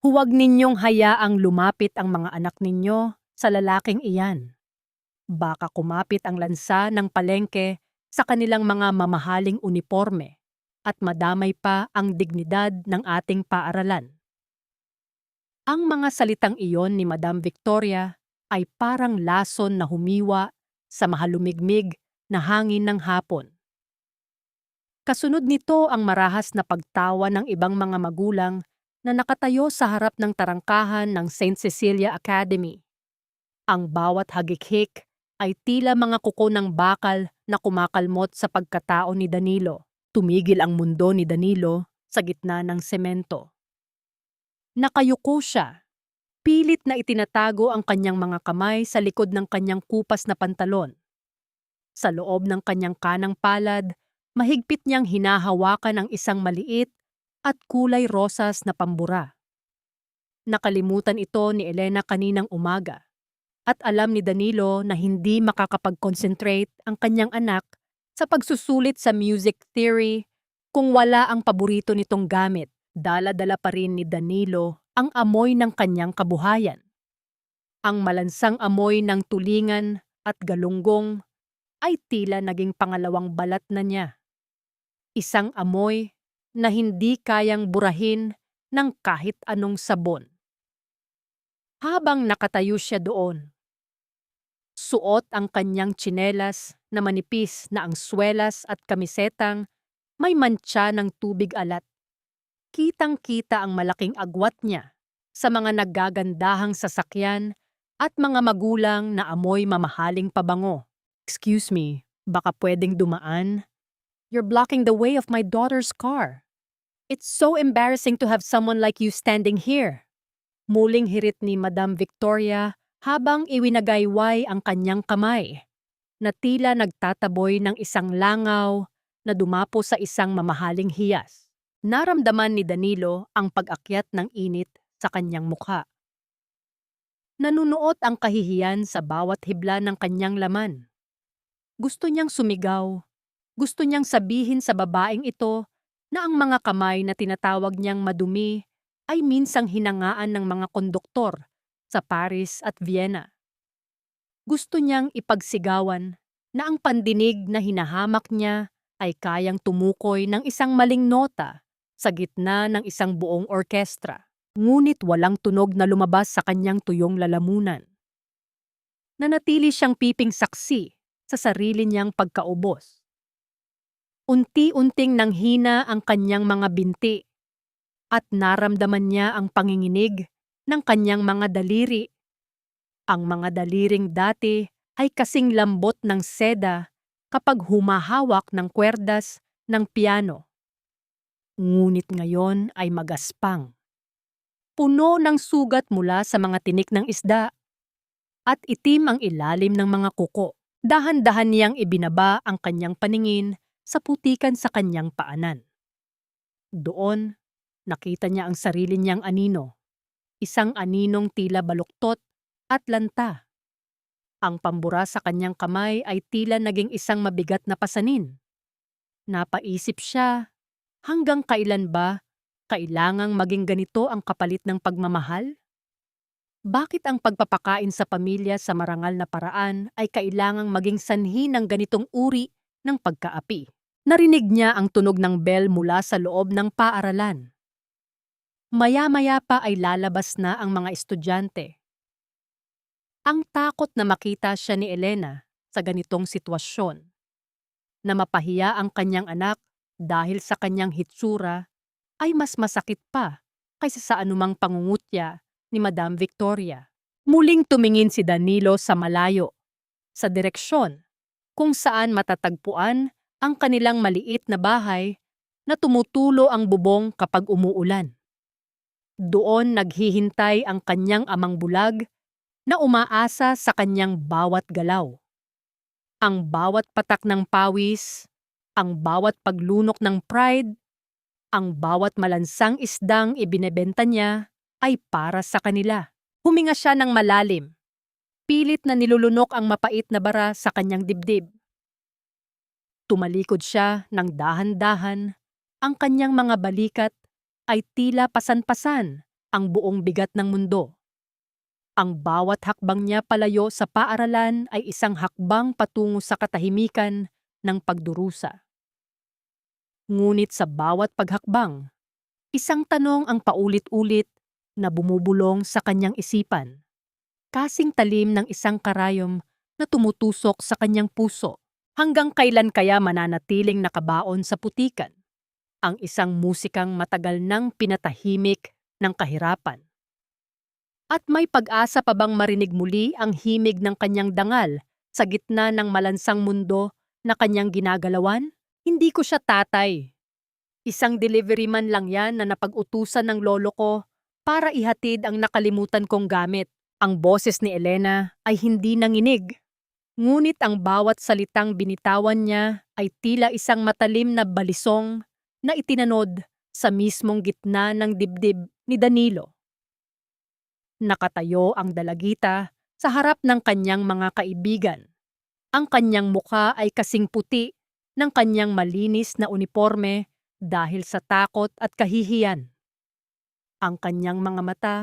Huwag ninyong hayaang lumapit ang mga anak ninyo sa lalaking iyan. Baka kumapit ang lansa ng palengke sa kanilang mga mamahaling uniforme at madamay pa ang dignidad ng ating paaralan. Ang mga salitang iyon ni Madam Victoria ay parang lason na humiwa sa mahalumigmig na hangin ng hapon. Kasunod nito ang marahas na pagtawa ng ibang mga magulang na nakatayo sa harap ng tarangkahan ng St. Cecilia Academy. Ang bawat hagikhik ay tila mga kuko ng bakal na kumakalmot sa pagkatao ni Danilo. Tumigil ang mundo ni Danilo sa gitna ng semento. Nakayuko siya. Pilit na itinatago ang kanyang mga kamay sa likod ng kanyang kupas na pantalon. Sa loob ng kanyang kanang palad, mahigpit niyang hinahawakan ang isang maliit at kulay rosas na pambura. Nakalimutan ito ni Elena kaninang umaga. At alam ni Danilo na hindi makakapag-concentrate ang kanyang anak sa pagsusulit sa music theory kung wala ang paborito nitong gamit. Dala-dala pa rin ni Danilo ang amoy ng kanyang kabuhayan. Ang malansang amoy ng tulingan at galunggong ay tila naging pangalawang balat na niya. Isang amoy na hindi kayang burahin ng kahit anong sabon. Habang nakatayo siya doon, suot ang kanyang tsinelas na manipis na ang swelas at kamisetang may mantsa ng tubig alat. Kitang-kita ang malaking agwat niya sa mga naggagandahang sasakyan at mga magulang na amoy mamahaling pabango. "Excuse me, baka pwedeng dumaan? You're blocking the way of my daughter's car. It's so embarrassing to have someone like you standing here." Muling hirit ni Madam Victoria habang iwinagayway ang kanyang kamay, na tila nagtataboy ng isang langaw na dumapo sa isang mamahaling hiyas. Naramdaman ni Danilo ang pag-akyat ng init sa kanyang mukha. Nanunuot ang kahihiyan sa bawat hibla ng kanyang laman. Gusto niyang sumigaw. Gusto niyang sabihin sa babaeng ito na ang mga kamay na tinatawag niyang madumi ay minsang hinangaan ng mga konduktor sa Paris at Vienna. Gusto niyang ipagsigawan na ang pandinig na hinahamak niya ay kayang tumukoy ng isang maling nota sa gitna ng isang buong orkestra. Ngunit walang tunog na lumabas sa kanyang tuyong lalamunan. Nanatili siyang piping saksi sa sarili niyang pagkaubos. Unti-unting nanghina ang kanyang mga binti at naramdaman niya ang panginginig ng kanyang mga daliri. Ang mga daliring dati ay kasing lambot ng seda kapag humahawak ng kwerdas ng piano. Ngunit ngayon ay magaspang. Puno ng sugat mula sa mga tinik ng isda at itim ang ilalim ng mga kuko. Dahan-dahan niyang ibinaba ang kanyang paningin sa putikan sa kanyang paanan. Doon, nakita niya ang sarili niyang anino. Isang aninong tila baluktot at lanta. Ang pambura sa kanyang kamay ay tila naging isang mabigat na pasanin. Napaisip siya, hanggang kailan ba kailangang maging ganito ang kapalit ng pagmamahal? Bakit ang pagpapakain sa pamilya sa marangal na paraan ay kailangang maging sanhi ng ganitong uri ng pagkaapi? Narinig niya ang tunog ng bell mula sa loob ng paaralan. Maya-maya pa ay lalabas na ang mga estudyante. Ang takot na makita siya ni Elena sa ganitong sitwasyon, na mapahiya ang kanyang anak dahil sa kanyang hitsura, ay mas masakit pa kaysa sa anumang pangungutya ni Madam Victoria. Muling tumingin si Danilo sa malayo, sa direksyon kung saan matatagpuan ang kanilang maliit na bahay na tumutulo ang bubong kapag umuulan. Doon naghihintay ang kanyang amang bulag na umaasa sa kanyang bawat galaw. Ang bawat patak ng pawis, ang bawat paglunok ng pride, ang bawat malansang isdang ibinebenta niya ay para sa kanila. Huminga siya ng malalim. Pilit na nilulunok ang mapait na bara sa kanyang dibdib. Tumalikod siya ng dahan-dahan. Ang kanyang mga balikat ay tila pasan-pasan ang buong bigat ng mundo. Ang bawat hakbang niya palayo sa paaralan ay isang hakbang patungo sa katahimikan ng pagdurusa. Ngunit sa bawat paghakbang, isang tanong ang paulit-ulit na bumubulong sa kanyang isipan, kasing talim ng isang karayom na tumutusok sa kanyang puso. Hanggang kailan kaya mananatiling nakabaon sa putikan ang isang musikang matagal nang pinatahimik ng kahirapan? At may pag-asa pa bang marinig muli ang himig ng kanyang dangal sa gitna ng malansang mundo na kanyang ginagalawan? Hindi ko siya tatay. Isang delivery man lang yan na napag-utusan ng lolo ko para ihatid ang nakalimutan kong gamit. Ang boses ni Elena ay hindi nanginig. Ngunit ang bawat salitang binitawan niya ay tila isang matalim na balisong na itinanod sa mismong gitna ng dibdib ni Danilo. Nakatayo ang dalagita sa harap ng kanyang mga kaibigan. Ang kanyang muka ay kasing puti ng kanyang malinis na uniforme dahil sa takot at kahihiyan. Ang kanyang mga mata,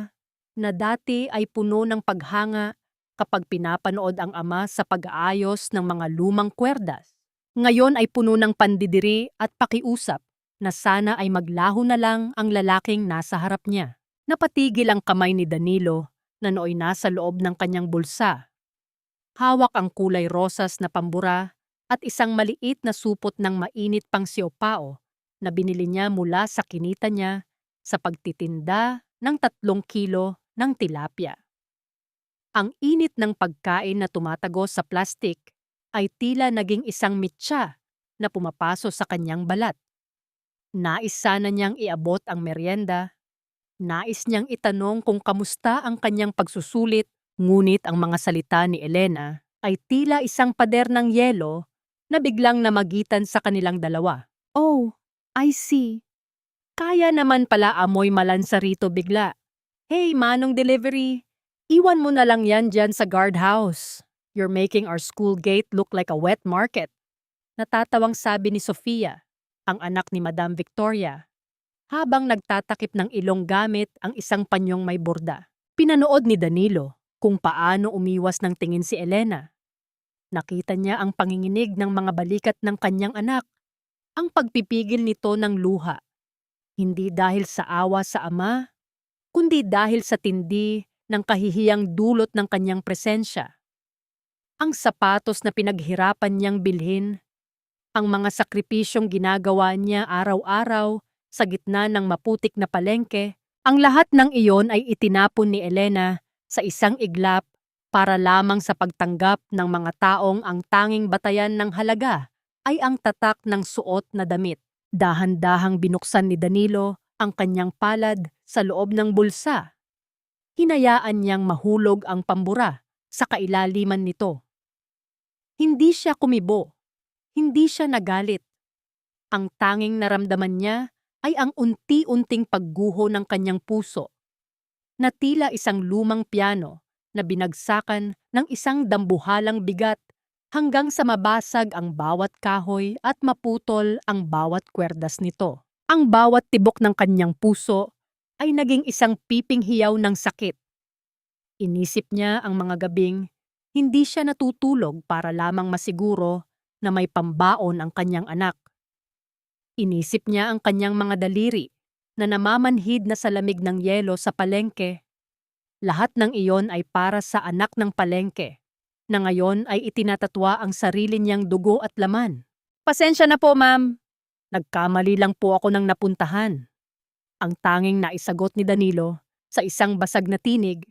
na dati ay puno ng paghanga kapag pinapanood ang ama sa pag-aayos ng mga lumang kwerdas, ngayon ay puno ng pandidiri at pakiusap na sana ay maglaho na lang ang lalaking nasa harap niya. Napatigil ang kamay ni Danilo na nooy nasa loob ng kanyang bulsa. Hawak ang kulay rosas na pambura at isang maliit na supot ng mainit pang siopao na binili niya mula sa kinita niya sa pagtitinda ng 3 kilo ng tilapia. Ang init ng pagkain na tumatagos sa plastik ay tila naging isang mitsa na pumapaso sa kanyang balat. Nais sana niyang iabot ang merienda. Nais niyang itanong kung kamusta ang kanyang pagsusulit, ngunit ang mga salita ni Elena ay tila isang pader ng yelo na biglang namagitan sa kanilang dalawa. Oh, I see. Kaya naman pala amoy malansa rito bigla. Hey, manong delivery, iwan mo na lang yan dyan sa guardhouse. You're making our school gate look like a wet market. Natatawang sabi ni Sofia, ang anak ni Madam Victoria, habang nagtatakip ng ilong gamit ang isang panyong may borda. Pinanood ni Danilo kung paano umiwas ng tingin si Elena. Nakita niya ang panginginig ng mga balikat ng kanyang anak, ang pagpipigil nito ng luha. Hindi dahil sa awa sa ama, kundi dahil sa tindi ng kahihiyang dulot ng kanyang presensya. Ang sapatos na pinaghirapan niyang bilhin, ang mga sakripisyong ginagawa niya araw-araw sa gitna ng maputik na palengke, ang lahat ng iyon ay itinapon ni Elena sa isang iglap para lamang sa pagtanggap ng mga taong ang tanging batayan ng halaga ay ang tatak ng suot na damit. Dahan-dahang binuksan ni Danilo ang kanyang palad sa loob ng bulsa. Hinayaan niyang mahulog ang pambura sa kailaliman nito. Hindi siya kumibo. Hindi siya nagalit. Ang tanging naramdaman niya ay ang unti-unting pagguho ng kanyang puso, na tila isang lumang piano na binagsakan ng isang dambuhalang bigat hanggang sa mabasag ang bawat kahoy at maputol ang bawat kwerdas nito. Ang bawat tibok ng kanyang puso ay naging isang piping hiyaw ng sakit. Inisip niya ang mga gabing hindi siya natutulog para lamang masiguro na may pambaon ang kanyang anak. Inisip niya ang kanyang mga daliri na namamanhid na sa lamig ng yelo sa palengke. Lahat ng iyon ay para sa anak ng palengke, na ngayon ay itinatatwa ang sarili niyang dugo at laman. Pasensya na po, ma'am. Nagkamali lang po ako ng napuntahan. Ang tanging naisagot ni Danilo sa isang basag na tinig.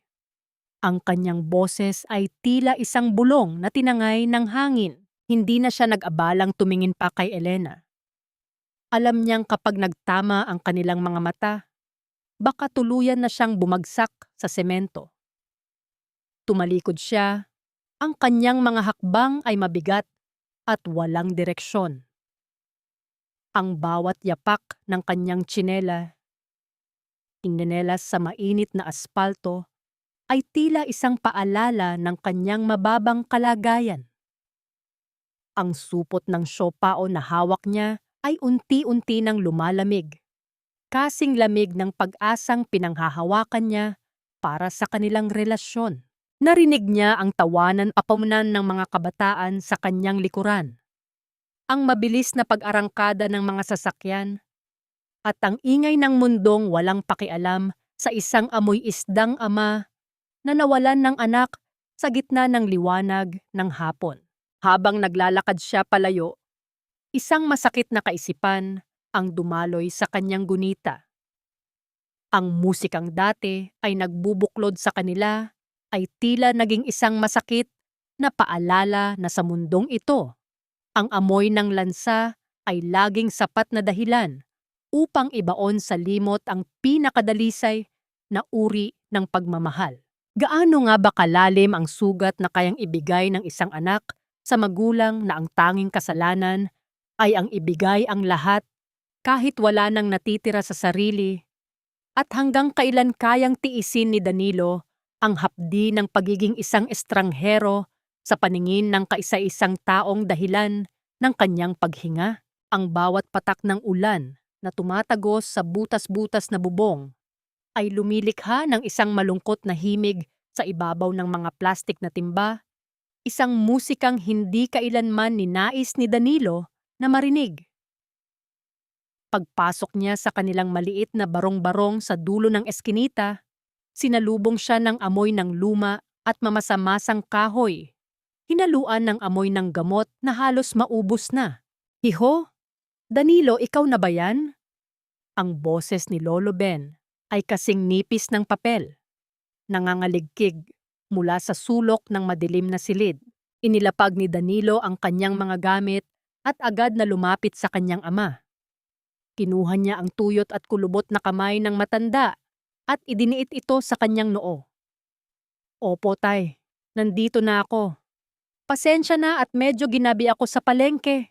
Ang kanyang boses ay tila isang bulong na tinangay ng hangin. Hindi na siya nag-abalang tumingin pa kay Elena. Alam niyang kapag nagtama ang kanilang mga mata, baka tuluyan na siyang bumagsak sa semento. Tumalikod siya. Ang kanyang mga hakbang ay mabigat at walang direksyon. Ang bawat yapak ng kanyang tsinela, ininelas sa mainit na aspalto, ay tila isang paalala ng kanyang mababang kalagayan. Ang supot ng siopao na hawak niya ay unti-unti nang lumalamig. kasing lamig ng pag-asang pinanghahawakan niya para sa kanilang relasyon. Narinig niya ang tawanan papamunan ng mga kabataan sa kanyang likuran, ang mabilis na pag-arangkada ng mga sasakyan, at ang ingay ng mundong walang pakialam sa isang amoy isdang ama na nawalan ng anak sa gitna ng liwanag ng hapon. Habang naglalakad siya palayo, isang masakit na kaisipan ang dumaloy sa kanyang gunita. Ang musikang dati ay nagbubuklod sa kanila ay tila naging isang masakit na paalala na sa mundong ito, ang amoy ng lansa ay laging sapat na dahilan upang ibaon sa limot ang pinakadalisay na uri ng pagmamahal. Gaano nga ba kalalim ang sugat na kayang ibigay ng isang anak sa magulang na ang tanging kasalanan ay ang ibigay ang lahat kahit wala nang natitira sa sarili, at hanggang kailan kayang tiisin ni Danilo ang hapdi ng pagiging isang estranghero sa paningin ng kaisa-isang taong dahilan ng kanyang paghinga? Ang bawat patak ng ulan na tumatagos sa butas-butas na bubong ay lumilikha ng isang malungkot na himig sa ibabaw ng mga plastik na timba, isang musikang hindi kailanman ninais ni Danilo na marinig. Pagpasok niya sa kanilang maliit na barong-barong sa dulo ng eskinita, sinalubong siya ng amoy ng luma at mamasamasang kahoy, hinaluan ng amoy ng gamot na halos maubos na. "Hiho, Danilo, ikaw na ba yan?" Ang boses ni Lolo Ben ay kasing nipis ng papel, nangangaligkig mula sa sulok ng madilim na silid. Inilapag ni Danilo ang kanyang mga gamit at agad na lumapit sa kanyang ama. Kinuha niya ang tuyot at kulubot na kamay ng matanda at idiniit ito sa kanyang noo. "Opo, tay. Nandito na ako. Pasensya na at medyo ginabi ako sa palengke."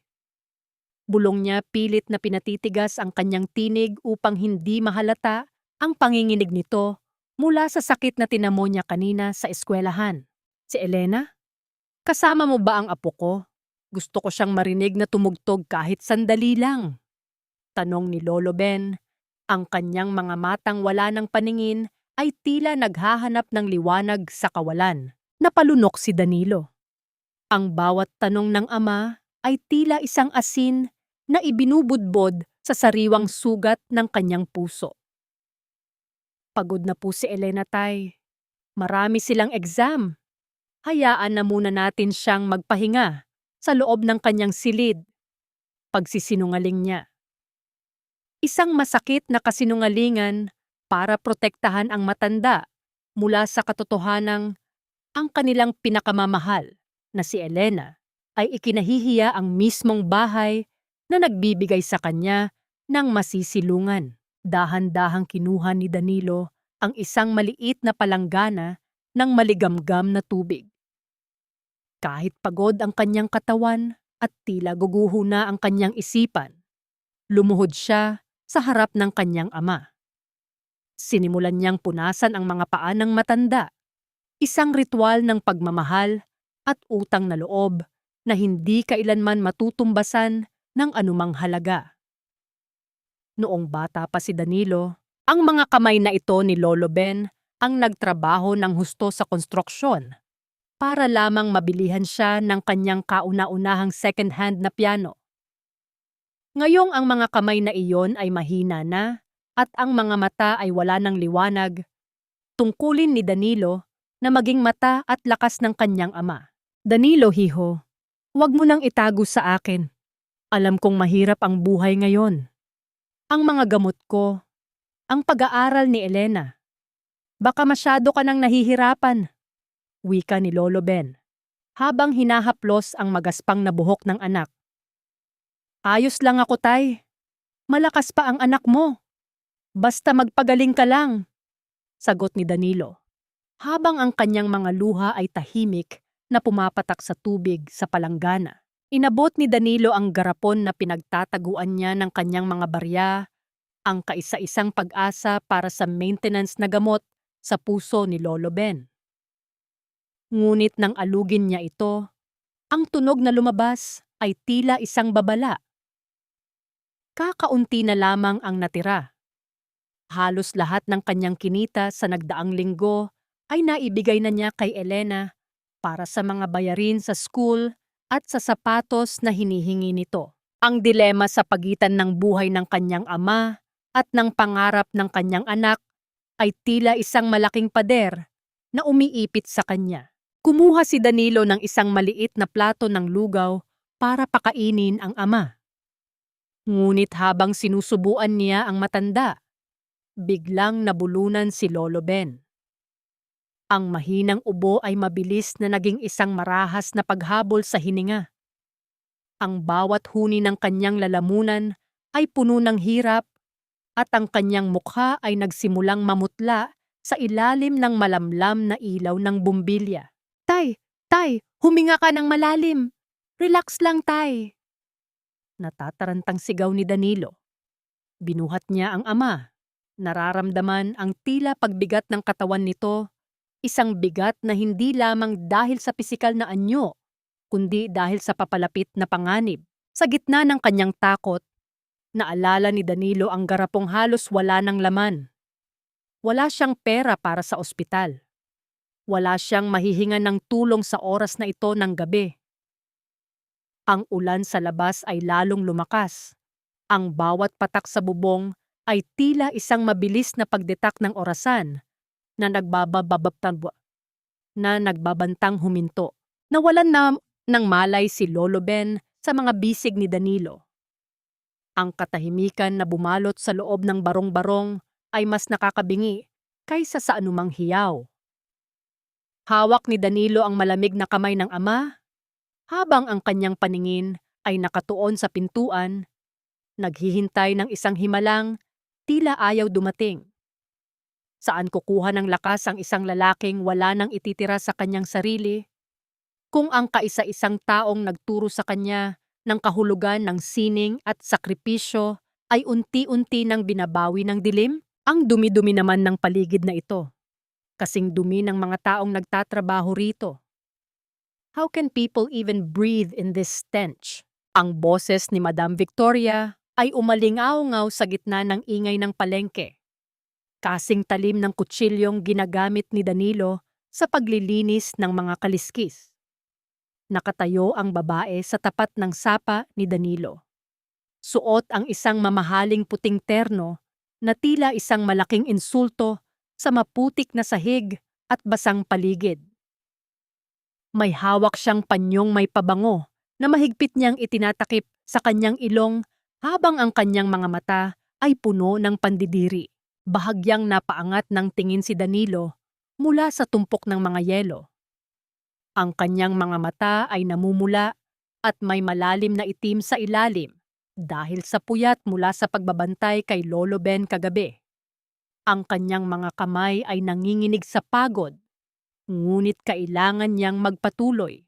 Bulong niya pilit na pinatitigas ang kanyang tinig upang hindi mahalata ang panginginig nito mula sa sakit na tinamo niya kanina sa eskwelahan. "Si Elena? Kasama mo ba ang apo ko? Gusto ko siyang marinig na tumugtog kahit sandali lang." Tanong ni Lolo Ben. Ang kanyang mga matang wala ng paningin ay tila naghahanap ng liwanag sa kawalan. Napalunok si Danilo. Ang bawat tanong ng ama ay tila isang asin na ibinubudbod sa sariwang sugat ng kanyang puso. "Pagod na po si Elena, tay. Marami silang exam. Hayaan na muna natin siyang magpahinga sa loob ng kanyang silid." Pagsisinungaling niya. Isang masakit na kasinungalingan para protektahan ang matanda mula sa katotohanang ang kanilang pinakamamahal na si Elena ay ikinahihiya ang mismong bahay na nagbibigay sa kanya ng masisilungan. Dahan-dahang kinuha ni Danilo ang isang maliit na palanggana ng maligamgam na tubig. Kahit pagod ang kanyang katawan at tila guguho na ang kanyang isipan, lumuhod siya sa harap ng kanyang ama. Sinimulan niyang punasan ang mga paa ng matanda, isang ritual ng pagmamahal at utang na loob na hindi kailanman matutumbasan ng anumang halaga. Noong bata pa si Danilo, ang mga kamay na ito ni Lolo Ben ang nagtrabaho ng husto sa konstruksyon para lamang mabilihan siya ng kanyang kauna-unahang second-hand na piano. Ngayong ang mga kamay na iyon ay mahina na at ang mga mata ay wala ng liwanag, tungkulin ni Danilo na maging mata at lakas ng kanyang ama. "Danilo, hiho, huwag mo nang itago sa akin. Alam kong mahirap ang buhay ngayon. Ang mga gamot ko, ang pag-aaral ni Elena. Baka masyado ka nang nahihirapan," wika ni Lolo Ben, habang hinahaplos ang magaspang na buhok ng anak. "Ayos lang ako, tay. Malakas pa ang anak mo. Basta magpagaling ka lang," sagot ni Danilo, habang ang kanyang mga luha ay tahimik na pumapatak sa tubig sa palanggana. Inabot ni Danilo ang garapon na pinagtataguan niya ng kanyang mga barya, ang kaisa-isang pag-asa para sa maintenance na gamot sa puso ni Lolo Ben. Ngunit nang alugin niya ito, ang tunog na lumabas ay tila isang babala. Kakaunti na lamang ang natira, Halos lahat ng kanyang kinita sa nagdaang linggo ay naibigay na niya kay Elena para sa mga bayarin sa school at sa sapatos na hinihingi nito. Ang dilema sa pagitan ng buhay ng kanyang ama at ng pangarap ng kanyang anak ay tila isang malaking pader na umiipit sa kanya. Kumuha si Danilo ng isang maliit na plato ng lugaw para pakainin ang ama. Ngunit habang sinusubuan niya ang matanda, biglang nabulunan si Lolo Ben. Ang mahinang ubo ay mabilis na naging isang marahas na paghabol sa hininga. Ang bawat huni ng kanyang lalamunan ay puno ng hirap at ang kanyang mukha ay nagsimulang mamutla sa ilalim ng malamlam na ilaw ng bumbilya. Tay, tay, huminga ka ng malalim. Relax lang, tay. Natatarantang sigaw ni Danilo. Binuhat niya ang ama. Nararamdaman ang tila pagbigat ng katawan nito, isang bigat na hindi lamang dahil sa pisikal na anyo, kundi dahil sa papalapit na panganib. Sa gitna ng kanyang takot, naalala ni Danilo ang garapong halos wala ng laman. Wala siyang pera para sa ospital. Wala siyang mahihingan ng tulong sa oras na ito ng gabi. Ang ulan sa labas ay lalong lumakas. Ang bawat patak sa bubong ay tila isang mabilis na pagdetak ng orasan na nagbabantang huminto. Nawalan na ng malay si Lolo Ben sa mga bisig ni Danilo. Ang katahimikan na bumalot sa loob ng barong-barong ay mas nakakabingi kaysa sa anumang hiyaw. Hawak ni Danilo ang malamig na kamay ng ama, habang ang kanyang paningin ay nakatuon sa pintuan, naghihintay ng isang himalang, tila ayaw dumating. Saan kukuha ng lakas ang isang lalaking wala nang ititira sa kanyang sarili, kung ang kaisa-isang taong nagturo sa kanya ng kahulugan ng sining at sakripisyo ay unti-unti nang binabawi ng dilim? Ang dumi-dumi naman ng paligid na ito. Kasing dumi ng mga taong nagtatrabaho rito. How can people even breathe in this stench? Ang boses ni Madam Victoria ay umalingaw-ngaw sa gitna ng ingay ng palengke. Kasing talim ng kutsilyong ginagamit ni Danilo sa paglilinis ng mga kaliskis. Nakatayo ang babae sa tapat ng sapa ni Danilo. Suot ang isang mamahaling puting terno na tila isang malaking insulto sa maputik na sahig at basang paligid. May hawak siyang panyong may pabango na mahigpit niyang itinatakip sa kanyang ilong habang ang kanyang mga mata ay puno ng pandidiri. Bahagyang napaangat ng tingin si Danilo mula sa tumpok ng mga yelo. Ang kanyang mga mata ay namumula at may malalim na itim sa ilalim dahil sa puyat mula sa pagbabantay kay Lolo Ben kagabi. Ang kanyang mga kamay ay nanginginig sa pagod, ngunit kailangan niyang magpatuloy.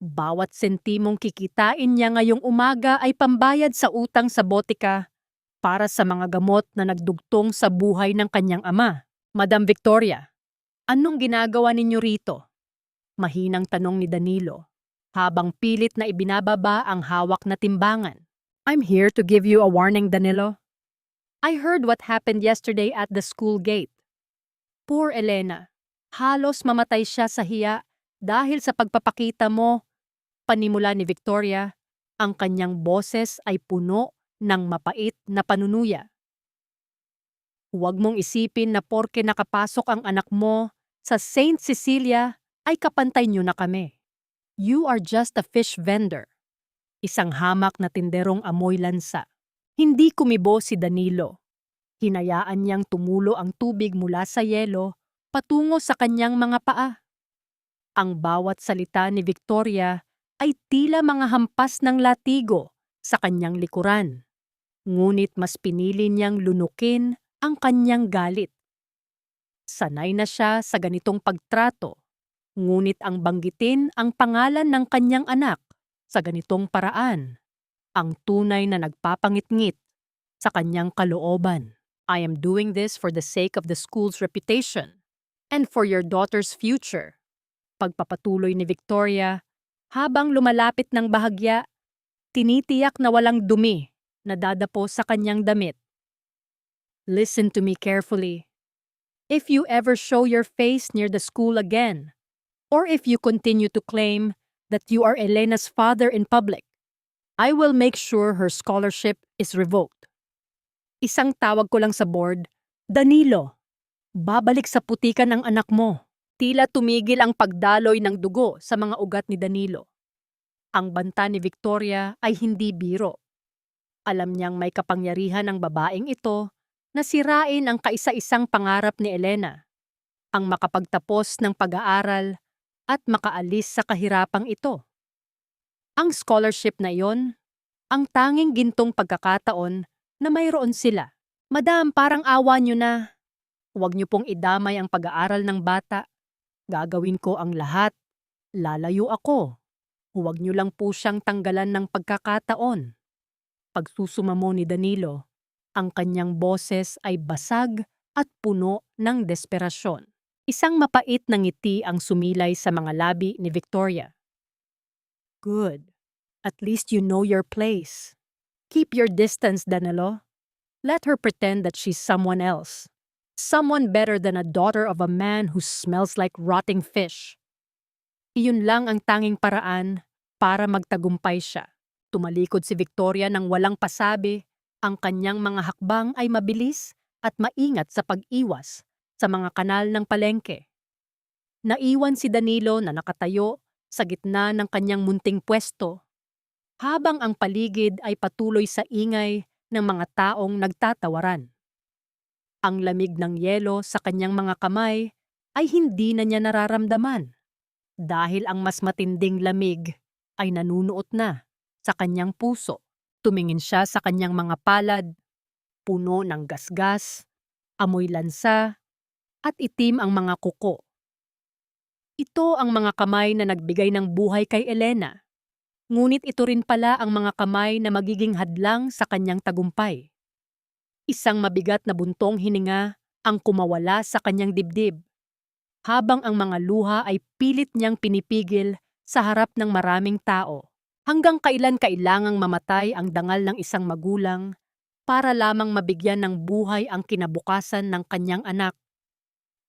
Bawat sentimong kikitain niya ngayong umaga ay pambayad sa utang sa botika para sa mga gamot na nagdugtong sa buhay ng kanyang ama. Madam Victoria, anong ginagawa ninyo rito? Mahinang tanong ni Danilo, habang pilit na ibinababa ang hawak na timbangan. I'm here to give you a warning, Danilo. I heard what happened yesterday at the school gate. Poor Elena, halos mamatay siya sa hiya dahil sa pagpapakita mo. Panimula ni Victoria, ang kanyang boses ay puno ng mapait na panunuya. Huwag mong isipin na porke nakapasok ang anak mo sa Saint Cecilia ay kapantay niyo na kami. You are just a fish vendor. Isang hamak na tinderong amoy lansa. Hindi kumibo si Danilo. Hinayaan niyang tumulo ang tubig mula sa yelo patungo sa kanyang mga paa. Ang bawat salita ni Victoria ay tila mga hampas ng latigo sa kanyang likuran. Ngunit mas pinili niyang lunukin ang kanyang galit. Sanay na siya sa ganitong pagtrato, ngunit ang banggitin ang pangalan ng kanyang anak sa ganitong paraan, ang tunay na nagpapangit-ngit sa kanyang kalooban. I am doing this for the sake of the school's reputation and for your daughter's future. Pagpapatuloy ni Victoria, habang lumalapit ng bahagya, tinitiyak na walang dumi na dadapo sa kanyang damit. Listen to me carefully. If you ever show your face near the school again, or if you continue to claim that you are Elena's father in public, I will make sure her scholarship is revoked. Isang tawag ko lang sa board, Danilo, babalik sa putikan ng anak mo. Tila tumigil ang pagdaloy ng dugo sa mga ugat ni Danilo. Ang banta ni Victoria ay hindi biro. Alam niyang may kapangyarihan ang babaeng ito na sirain ang kaisa-isang pangarap ni Elena, ang makapagtapos ng pag-aaral at makaalis sa kahirapang ito. Ang scholarship na iyon, ang tanging gintong pagkakataon na mayroon sila. Madam, parang awa niyo na. Huwag niyo pong idamay ang pag-aaral ng bata. Gagawin ko ang lahat. Lalayo ako. Huwag niyo lang po siyang tanggalan ng pagkakataon. Pagsusumamo ni Danilo, ang kanyang boses ay basag at puno ng desperasyon. Isang mapait na ngiti ang sumilay sa mga labi ni Victoria. Good. At least you know your place. Keep your distance, Danilo. Let her pretend that she's someone else. Someone better than a daughter of a man who smells like rotting fish. Iyon lang ang tanging paraan para magtagumpay siya. Tumalikod si Victoria nang walang pasabi. Ang kanyang mga hakbang ay mabilis at maingat sa pag-iwas sa mga kanal ng palengke. Naiwan si Danilo na nakatayo sa gitna ng kanyang munting pwesto, habang ang paligid ay patuloy sa ingay ng mga taong nagtatawaran. Ang lamig ng yelo sa kanyang mga kamay ay hindi na niya nararamdaman dahil ang mas matinding lamig ay nanunuot na sa kanyang puso. Tumingin siya sa kanyang mga palad, puno ng gasgas, amoy lansa, at itim ang mga kuko. Ito ang mga kamay na nagbigay ng buhay kay Elena. Ngunit ito rin pala ang mga kamay na magiging hadlang sa kanyang tagumpay. Isang mabigat na buntong hininga ang kumawala sa kanyang dibdib, habang ang mga luha ay pilit niyang pinipigil sa harap ng maraming tao. Hanggang kailan kailangang mamatay ang dangal ng isang magulang para lamang mabigyan ng buhay ang kinabukasan ng kanyang anak?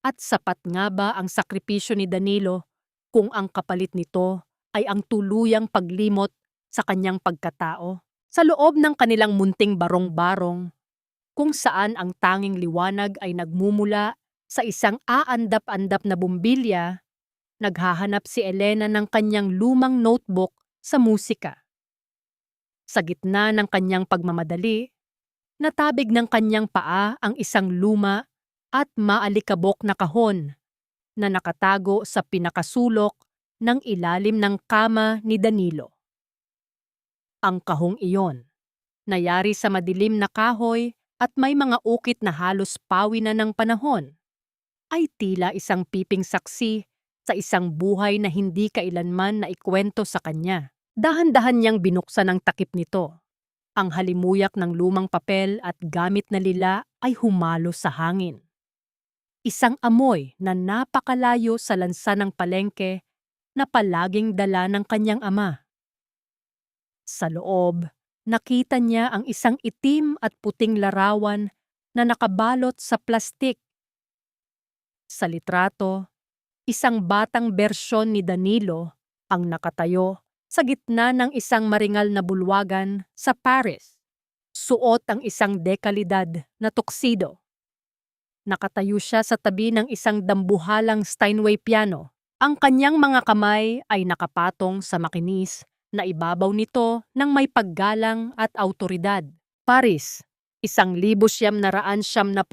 At sapat nga ba ang sakripisyo ni Danilo kung ang kapalit nito ay ang tuluyang paglimot sa kanyang pagkatao? Sa loob ng kanilang munting barong-barong, kung saan ang tanging liwanag ay nagmumula sa isang aandap-andap na bumbilya, naghahanap si Elena ng kanyang lumang notebook sa musika. Sa gitna ng kanyang pagmamadali, natabig ng kanyang paa ang isang luma at maalikabok na kahon na nakatago sa pinakasulok ng ilalim ng kama ni Danilo. Ang kahong iyon, nayari sa madilim na kahoy at may mga ukit na halos pawi na ng panahon, ay tila isang piping saksi sa isang buhay na hindi kailanman na ikwento sa kanya. Dahan-dahan niyang binuksan ang takip nito. Ang halimuyak ng lumang papel at gamit na lila ay humalo sa hangin. Isang amoy na napakalayo sa lansa ng palengke na palaging dala ng kanyang ama. Sa loob, nakita niya ang isang itim at puting larawan na nakabalot sa plastik. Sa litrato, isang batang bersyon ni Danilo ang nakatayo sa gitna ng isang maringal na bulwagan sa Paris. Suot ang isang dekalidad na tuxedo. Nakatayo siya sa tabi ng isang dambuhalang Steinway piano. Ang kanyang mga kamay ay nakapatong sa makinis na ibabaw nito ng may paggalang at autoridad. Paris, 1978,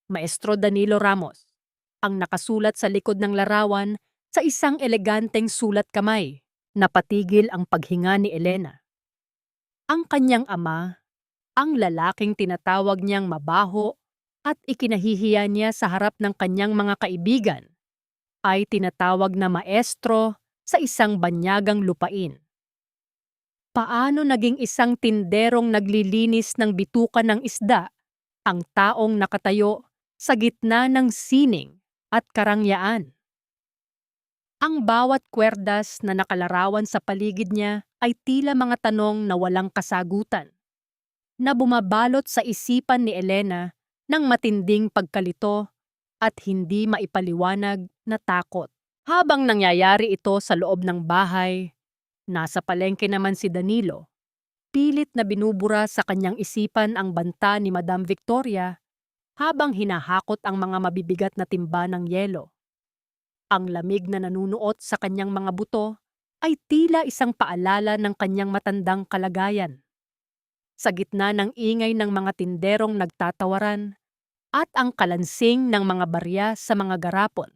Maestro Danilo Ramos. Ang nakasulat sa likod ng larawan sa isang eleganteng sulat kamay. Napatigil ang paghinga ni Elena. Ang kanyang ama, ang lalaking tinatawag niyang mabaho at ikinahihiya niya sa harap ng kanyang mga kaibigan, ay tinatawag na maestro sa isang banyagang lupain. Paano naging isang tinderong naglilinis ng bituka ng isda ang taong nakatayo sa gitna ng sining at karangyaan? Ang bawat kwerdas na nakalarawan sa paligid niya ay tila mga tanong na walang kasagutan. na bumabalot sa isipan ni Elena ng matinding pagkalito at hindi maipaliwanag na takot. Habang nangyayari ito sa loob ng bahay, nasa palengke naman si Danilo. Pilit na binubura sa kanyang isipan ang banta ni Madam Victoria habang hinahakot ang mga mabibigat na timba ng yelo. Ang lamig na nanunuot sa kanyang mga buto ay tila isang paalala ng kanyang matandang kalagayan. Sa gitna ng ingay ng mga tinderong nagtatawaran at ang kalansing ng mga barya sa mga garapon,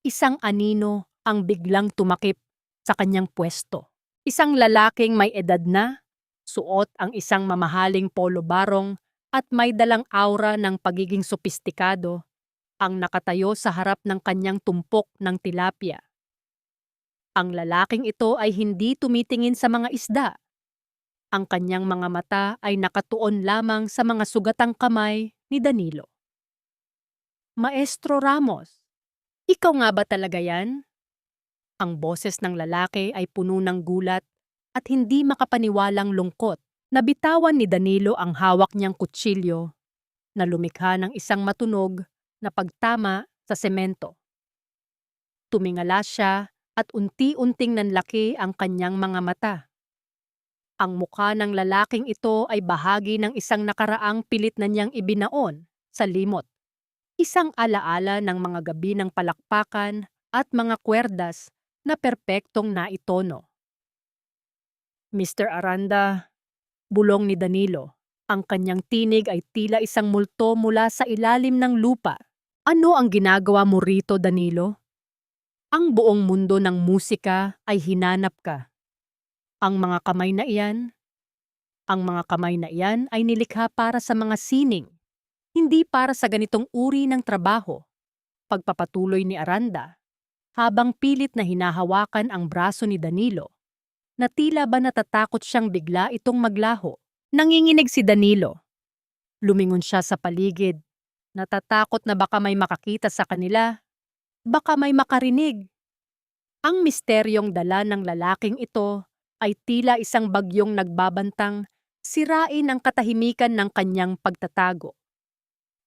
isang anino ang biglang tumakip sa kanyang pwesto. Isang lalaking may edad na, suot ang isang mamahaling polo barong at may dalang aura ng pagiging sopistikado, ang nakatayo sa harap ng kanyang tumpok ng tilapia. Ang lalaking ito ay hindi tumitingin sa mga isda. Ang kanyang mga mata ay nakatuon lamang sa mga sugatang kamay ni Danilo. Maestro Ramos, ikaw nga ba talaga yan? Ang boses ng lalaki ay puno ng gulat at hindi makapaniwalang lungkot. Nabitawan ni Danilo ang hawak niyang kutsilyo na lumikha ng isang matunog na pagtama sa semento. Tumingala siya at unti-unting nanlaki ang kanyang mga mata. Ang mukha ng lalaking ito ay bahagi ng isang nakaraang pilit na niyang ibinaon sa limot. Isang alaala ng mga gabi ng palakpakan at mga kwerdas na perpektong naitono. Mr. Aranda, bulong ni Danilo. Ang kanyang tinig ay tila isang multo mula sa ilalim ng lupa. Ano ang ginagawa mo rito, Danilo? Ang buong mundo ng musika ay hinanap ka. Ang mga kamay na iyan ay nilikha para sa mga sining, hindi para sa ganitong uri ng trabaho. Pagpapatuloy ni Aranda, habang pilit na hinahawakan ang braso ni Danilo, na tila ba natatakot siyang bigla itong maglaho. Nanginginig si Danilo. Lumingon siya sa paligid, natatakot na baka may makakita sa kanila, baka may makarinig. Ang misteryong dala ng lalaking ito ay tila isang bagyong nagbabantang sirain ang katahimikan ng kanyang pagtatago.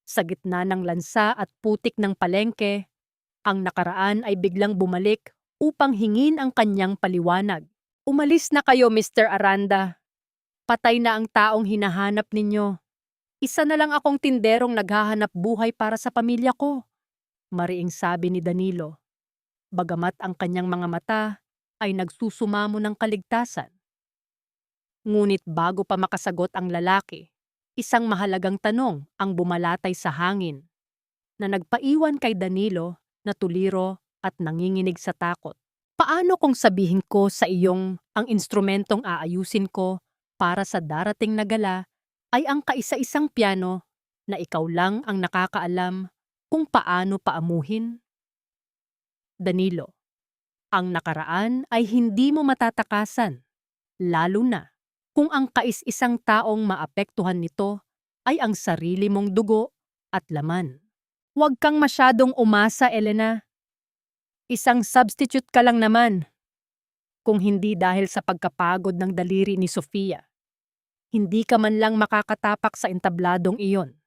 Sa gitna ng lansa at putik ng palengke, ang nakaraan ay biglang bumalik upang hingin ang kanyang paliwanag. Umalis na kayo, Mr. Aranda. Patay na ang taong hinahanap ninyo. Isa na lang akong tinderong naghahanap buhay para sa pamilya ko, mariing sabi ni Danilo. Bagamat ang kanyang mga mata ay nagsusumamo ng kaligtasan. Ngunit bago pa makasagot ang lalaki, isang mahalagang tanong ang bumalatay sa hangin, na nagpaiwan kay Danilo na tuliro at nanginginig sa takot. Paano kung sabihin ko sa iyong ang instrumentong aayusin ko para sa darating na gala ay ang kaisa-isang piano na ikaw lang ang nakakaalam kung paano paamuhin? Danilo, ang nakaraan ay hindi mo matatakasan, lalo na kung ang kais-isang taong maapektuhan nito ay ang sarili mong dugo at laman. Huwag kang masyadong umasa, Elena. Isang substitute ka lang naman. Kung hindi dahil sa pagkapagod ng daliri ni Sofia, hindi ka man lang makakatapak sa entabladong iyon.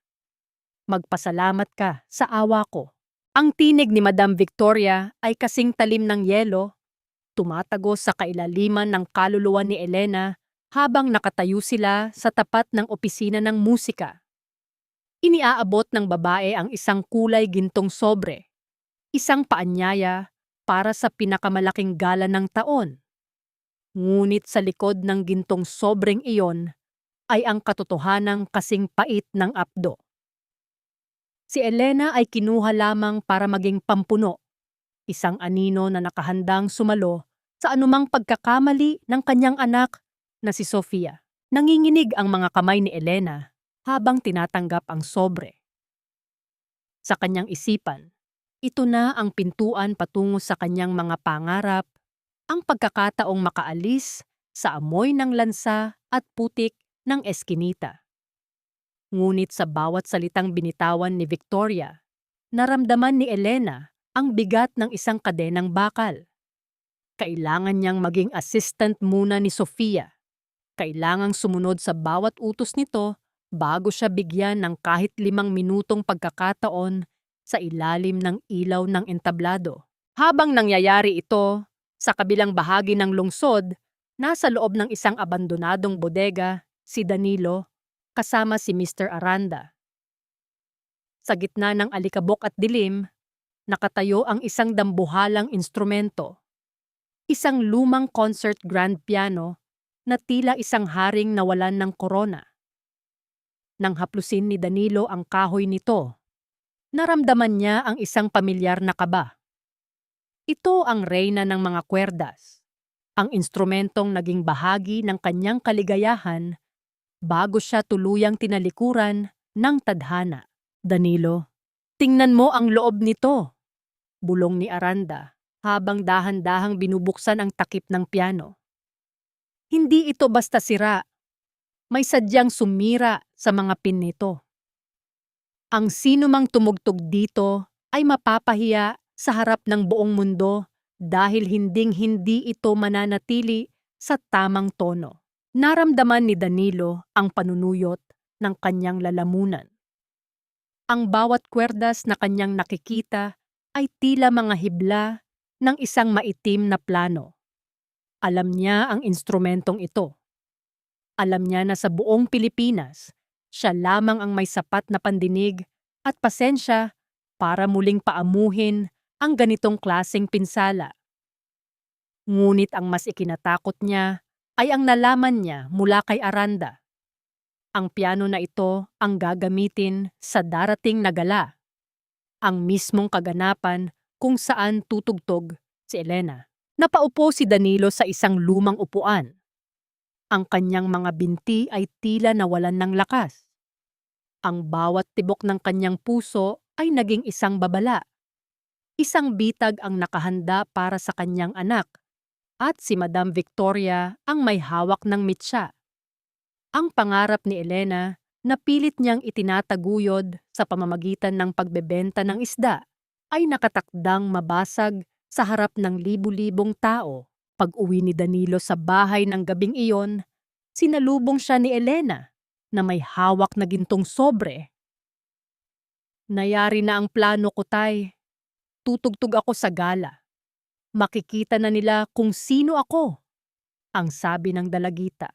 Magpasalamat ka sa awa ko. Ang tinig ni Madam Victoria ay kasing talim ng yelo, tumatago sa kailaliman ng kaluluwa ni Elena habang nakatayo sila sa tapat ng opisina ng musika. Iniaabot ng babae ang isang kulay gintong sobre, isang paanyaya para sa pinakamalaking gala ng taon. Ngunit sa likod ng gintong sobreng iyon ay ang katotohanang kasing pait ng apdo. Si Elena ay kinuha lamang para maging pampuno, isang anino na nakahandang sumalo sa anumang pagkakamali ng kanyang anak na si Sofia. Nanginginig ang mga kamay ni Elena habang tinatanggap ang sobre. Sa kanyang isipan, ito na ang pintuan patungo sa kanyang mga pangarap, ang pagkakataong makaalis sa amoy ng lansa at putik ng eskinita. Ngunit sa bawat salitang binitawan ni Victoria, naramdaman ni Elena ang bigat ng isang kadenang bakal. Kailangan niyang maging assistant muna ni Sofia. Kailangang sumunod sa bawat utos nito bago siya bigyan ng kahit 5 minutong pagkakataon sa ilalim ng ilaw ng entablado. Habang nangyayari ito, sa kabilang bahagi ng lungsod, nasa loob ng isang abandonadong bodega, si Danilo, kasama si Mr. Aranda. Sa gitna ng alikabok at dilim, nakatayo ang isang dambuhalang instrumento. Isang lumang concert grand piano na tila isang haring nawalan ng korona. Nang haplusin ni Danilo ang kahoy nito, naramdaman niya ang isang pamilyar na kaba. Ito ang reyna ng mga kwerdas, ang instrumentong naging bahagi ng kanyang kaligayahan bago siya tuluyang tinalikuran ng tadhana. Danilo, tingnan mo ang loob nito, bulong ni Aranda habang dahan-dahang binubuksan ang takip ng piano. Hindi ito basta sira, may sadyang sumira sa mga pin nito. Ang sino mang tumugtog dito ay mapapahiya sa harap ng buong mundo dahil hinding-hindi ito mananatili sa tamang tono. Naramdaman ni Danilo ang panunuyot ng kanyang lalamunan. Ang bawat kwerdas na kanyang nakikita ay tila mga hibla ng isang maitim na plano. Alam niya ang instrumentong ito. Alam niya na sa buong Pilipinas, siya lamang ang may sapat na pandinig at pasensya para muling paamuhin ang ganitong klaseng pinsala. Ngunit ang mas ikinatakot niya ay ang nalaman niya mula kay Aranda. Ang piano na ito ang gagamitin sa darating na gala. Ang mismong kaganapan kung saan tutugtog si Elena. Napaupo si Danilo sa isang lumang upuan. Ang kanyang mga binti ay tila nawalan ng lakas. Ang bawat tibok ng kanyang puso ay naging isang babala. Isang bitag ang nakahanda para sa kanyang anak at si Madam Victoria ang may hawak ng mitsa. Ang pangarap ni Elena na pilit niyang itinataguyod sa pamamagitan ng pagbebenta ng isda ay nakatakdang mabasag sa harap ng libu-libong tao. Pag-uwi ni Danilo sa bahay ng gabing iyon, sinalubong siya ni Elena na may hawak na gintong sobre. Nayari na ang plano ko, tay. Tutugtog ako sa gala. Makikita na nila kung sino ako, ang sabi ng dalagita.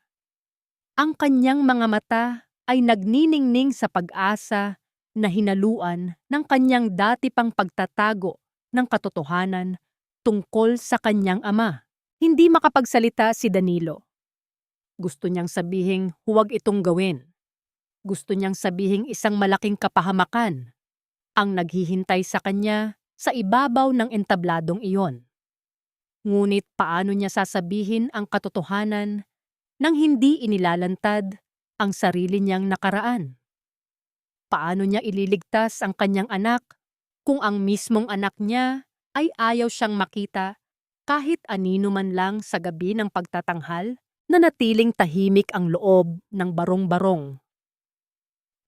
Ang kanyang mga mata ay nagniningning sa pag-asa na hinaluan ng kanyang dati pang pagtatago ng katotohanan tungkol sa kanyang ama. Hindi makapagsalita si Danilo. Gusto niyang sabihing huwag itong gawin. Gusto niyang sabihing isang malaking kapahamakan ang naghihintay sa kanya sa ibabaw ng entabladong iyon. Ngunit paano niya sasabihin ang katotohanan nang hindi inilalantad ang sarili niyang nakaraan? Paano niya ililigtas ang kanyang anak kung ang mismong anak niya ay ayaw siyang makita kahit anino man lang sa gabi ng pagtatanghal na natiling tahimik ang loob ng barong-barong?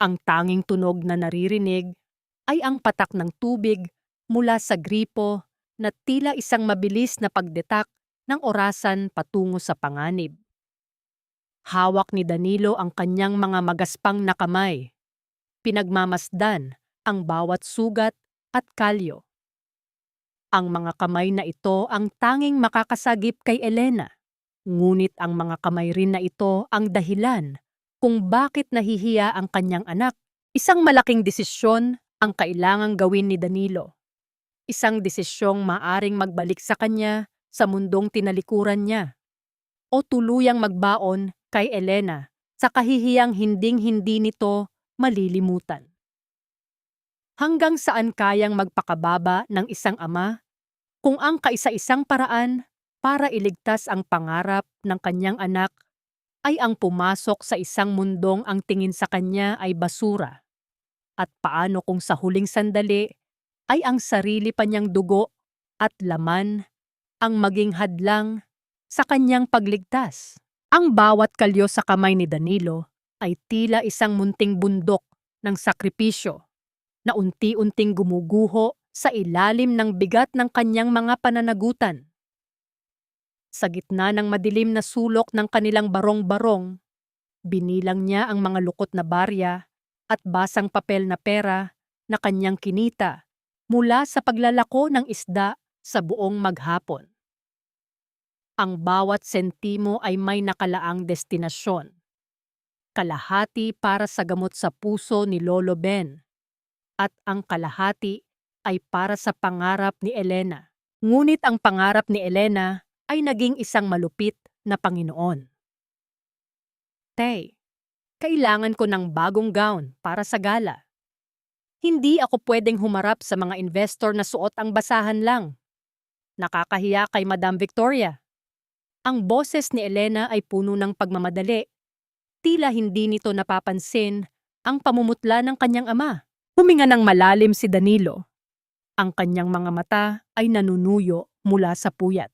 Ang tanging tunog na naririnig ay ang patak ng tubig mula sa gripo na tila isang mabilis na pagdetak ng orasan patungo sa panganib. Hawak ni Danilo ang kanyang mga magaspang na kamay. Pinagmamasdan ang bawat sugat at kalyo. Ang mga kamay na ito ang tanging makakasagip kay Elena. Ngunit ang mga kamay rin na ito ang dahilan kung bakit nahihiya ang kanyang anak. Isang malaking desisyon ang kailangang gawin ni Danilo. Isang desisyong maaring magbalik sa kanya sa mundong tinalikuran niya. O tuluyang magbaon kay Elena sa kahihiyang hinding-hindi nito malilimutan. Hanggang saan kayang magpakababa ng isang ama kung ang kaisa-isang paraan para iligtas ang pangarap ng kanyang anak ay ang pumasok sa isang mundong ang tingin sa kanya ay basura? At paano kung sa huling sandali ay ang sarili pa niyang dugo at laman ang maging hadlang sa kanyang pagligtas? Ang bawat kalyo sa kamay ni Danilo ay tila isang munting bundok ng sakripisyo na unti-unting gumuguho sa ilalim ng bigat ng kanyang mga pananagutan. Sa gitna ng madilim na sulok ng kanilang barong-barong, binilang niya ang mga lukot na barya at basang papel na pera na kanyang kinita mula sa paglalako ng isda sa buong maghapon. Ang bawat sentimo ay may nakalaang destinasyon. Kalahati para sa gamot sa puso ni Lolo Ben at ang kalahati ay para sa pangarap ni Elena. Ngunit ang pangarap ni Elena ay naging isang malupit na Panginoon. Tay, kailangan ko ng bagong gown para sa gala. Hindi ako pwedeng humarap sa mga investor na suot ang basahan lang. Nakakahiya kay Madam Victoria. Ang boses ni Elena ay puno ng pagmamadali. Tila hindi nito napapansin ang pamumutla ng kanyang ama. Huminga ng malalim si Danilo. Ang kanyang mga mata ay nanunuyo mula sa puyat.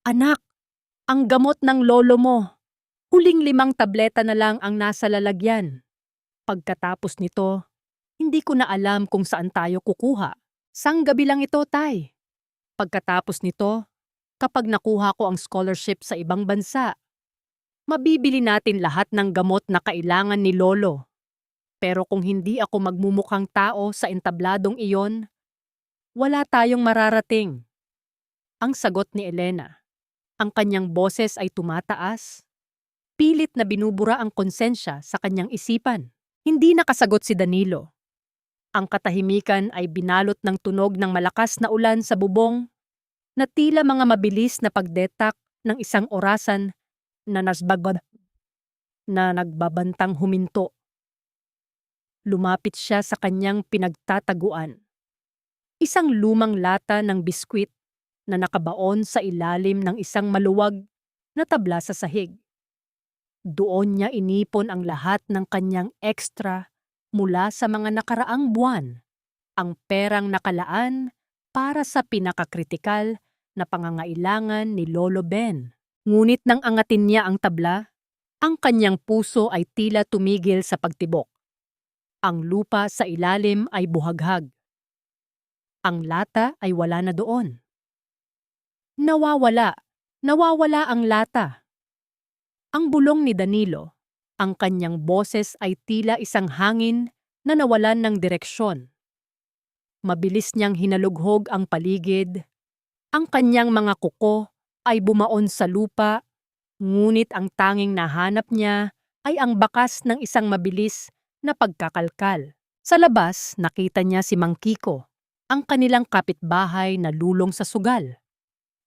Anak, ang gamot ng lolo mo. Huling 5 tableta na lang ang nasa lalagyan. Pagkatapos nito, hindi ko na alam kung saan tayo kukuha. Sang gabi lang ito, Tay. Pagkatapos nito, kapag nakuha ko ang scholarship sa ibang bansa, mabibili natin lahat ng gamot na kailangan ni Lolo. Pero kung hindi ako magmumukhang tao sa entabladong iyon, wala tayong mararating. Ang sagot ni Elena. Ang kanyang boses ay tumataas. Pilit na binubura ang konsensya sa kanyang isipan. Hindi nakasagot si Danilo. Ang katahimikan ay binalot ng tunog ng malakas na ulan sa bubong na tila mga mabilis na pagdetak ng isang orasan na nagbabantang huminto. Lumapit siya sa kanyang pinagtataguan. Isang lumang lata ng biskwit na nakabaon sa ilalim ng isang maluwag na tabla sa sahig. Doon niya inipon ang lahat ng kanyang extra mula sa mga nakaraang buwan, ang perang nakalaan para sa pinakakritikal na pangangailangan ni Lolo Ben. Ngunit nang angatin niya ang tabla, ang kanyang puso ay tila tumigil sa pagtibok. Ang lupa sa ilalim ay buhaghag. Ang lata ay wala na doon. Nawawala ang lata. Ang bulong ni Danilo, ang kanyang boses ay tila isang hangin na nawalan ng direksyon. Mabilis niyang hinalughog ang paligid. Ang kanyang mga kuko ay bumaon sa lupa, ngunit ang tanging nahanap niya ay ang bakas ng isang mabilis na pagkakalkal. Sa labas, nakita niya si Mang Kiko, ang kanilang kapitbahay na lulong sa sugal,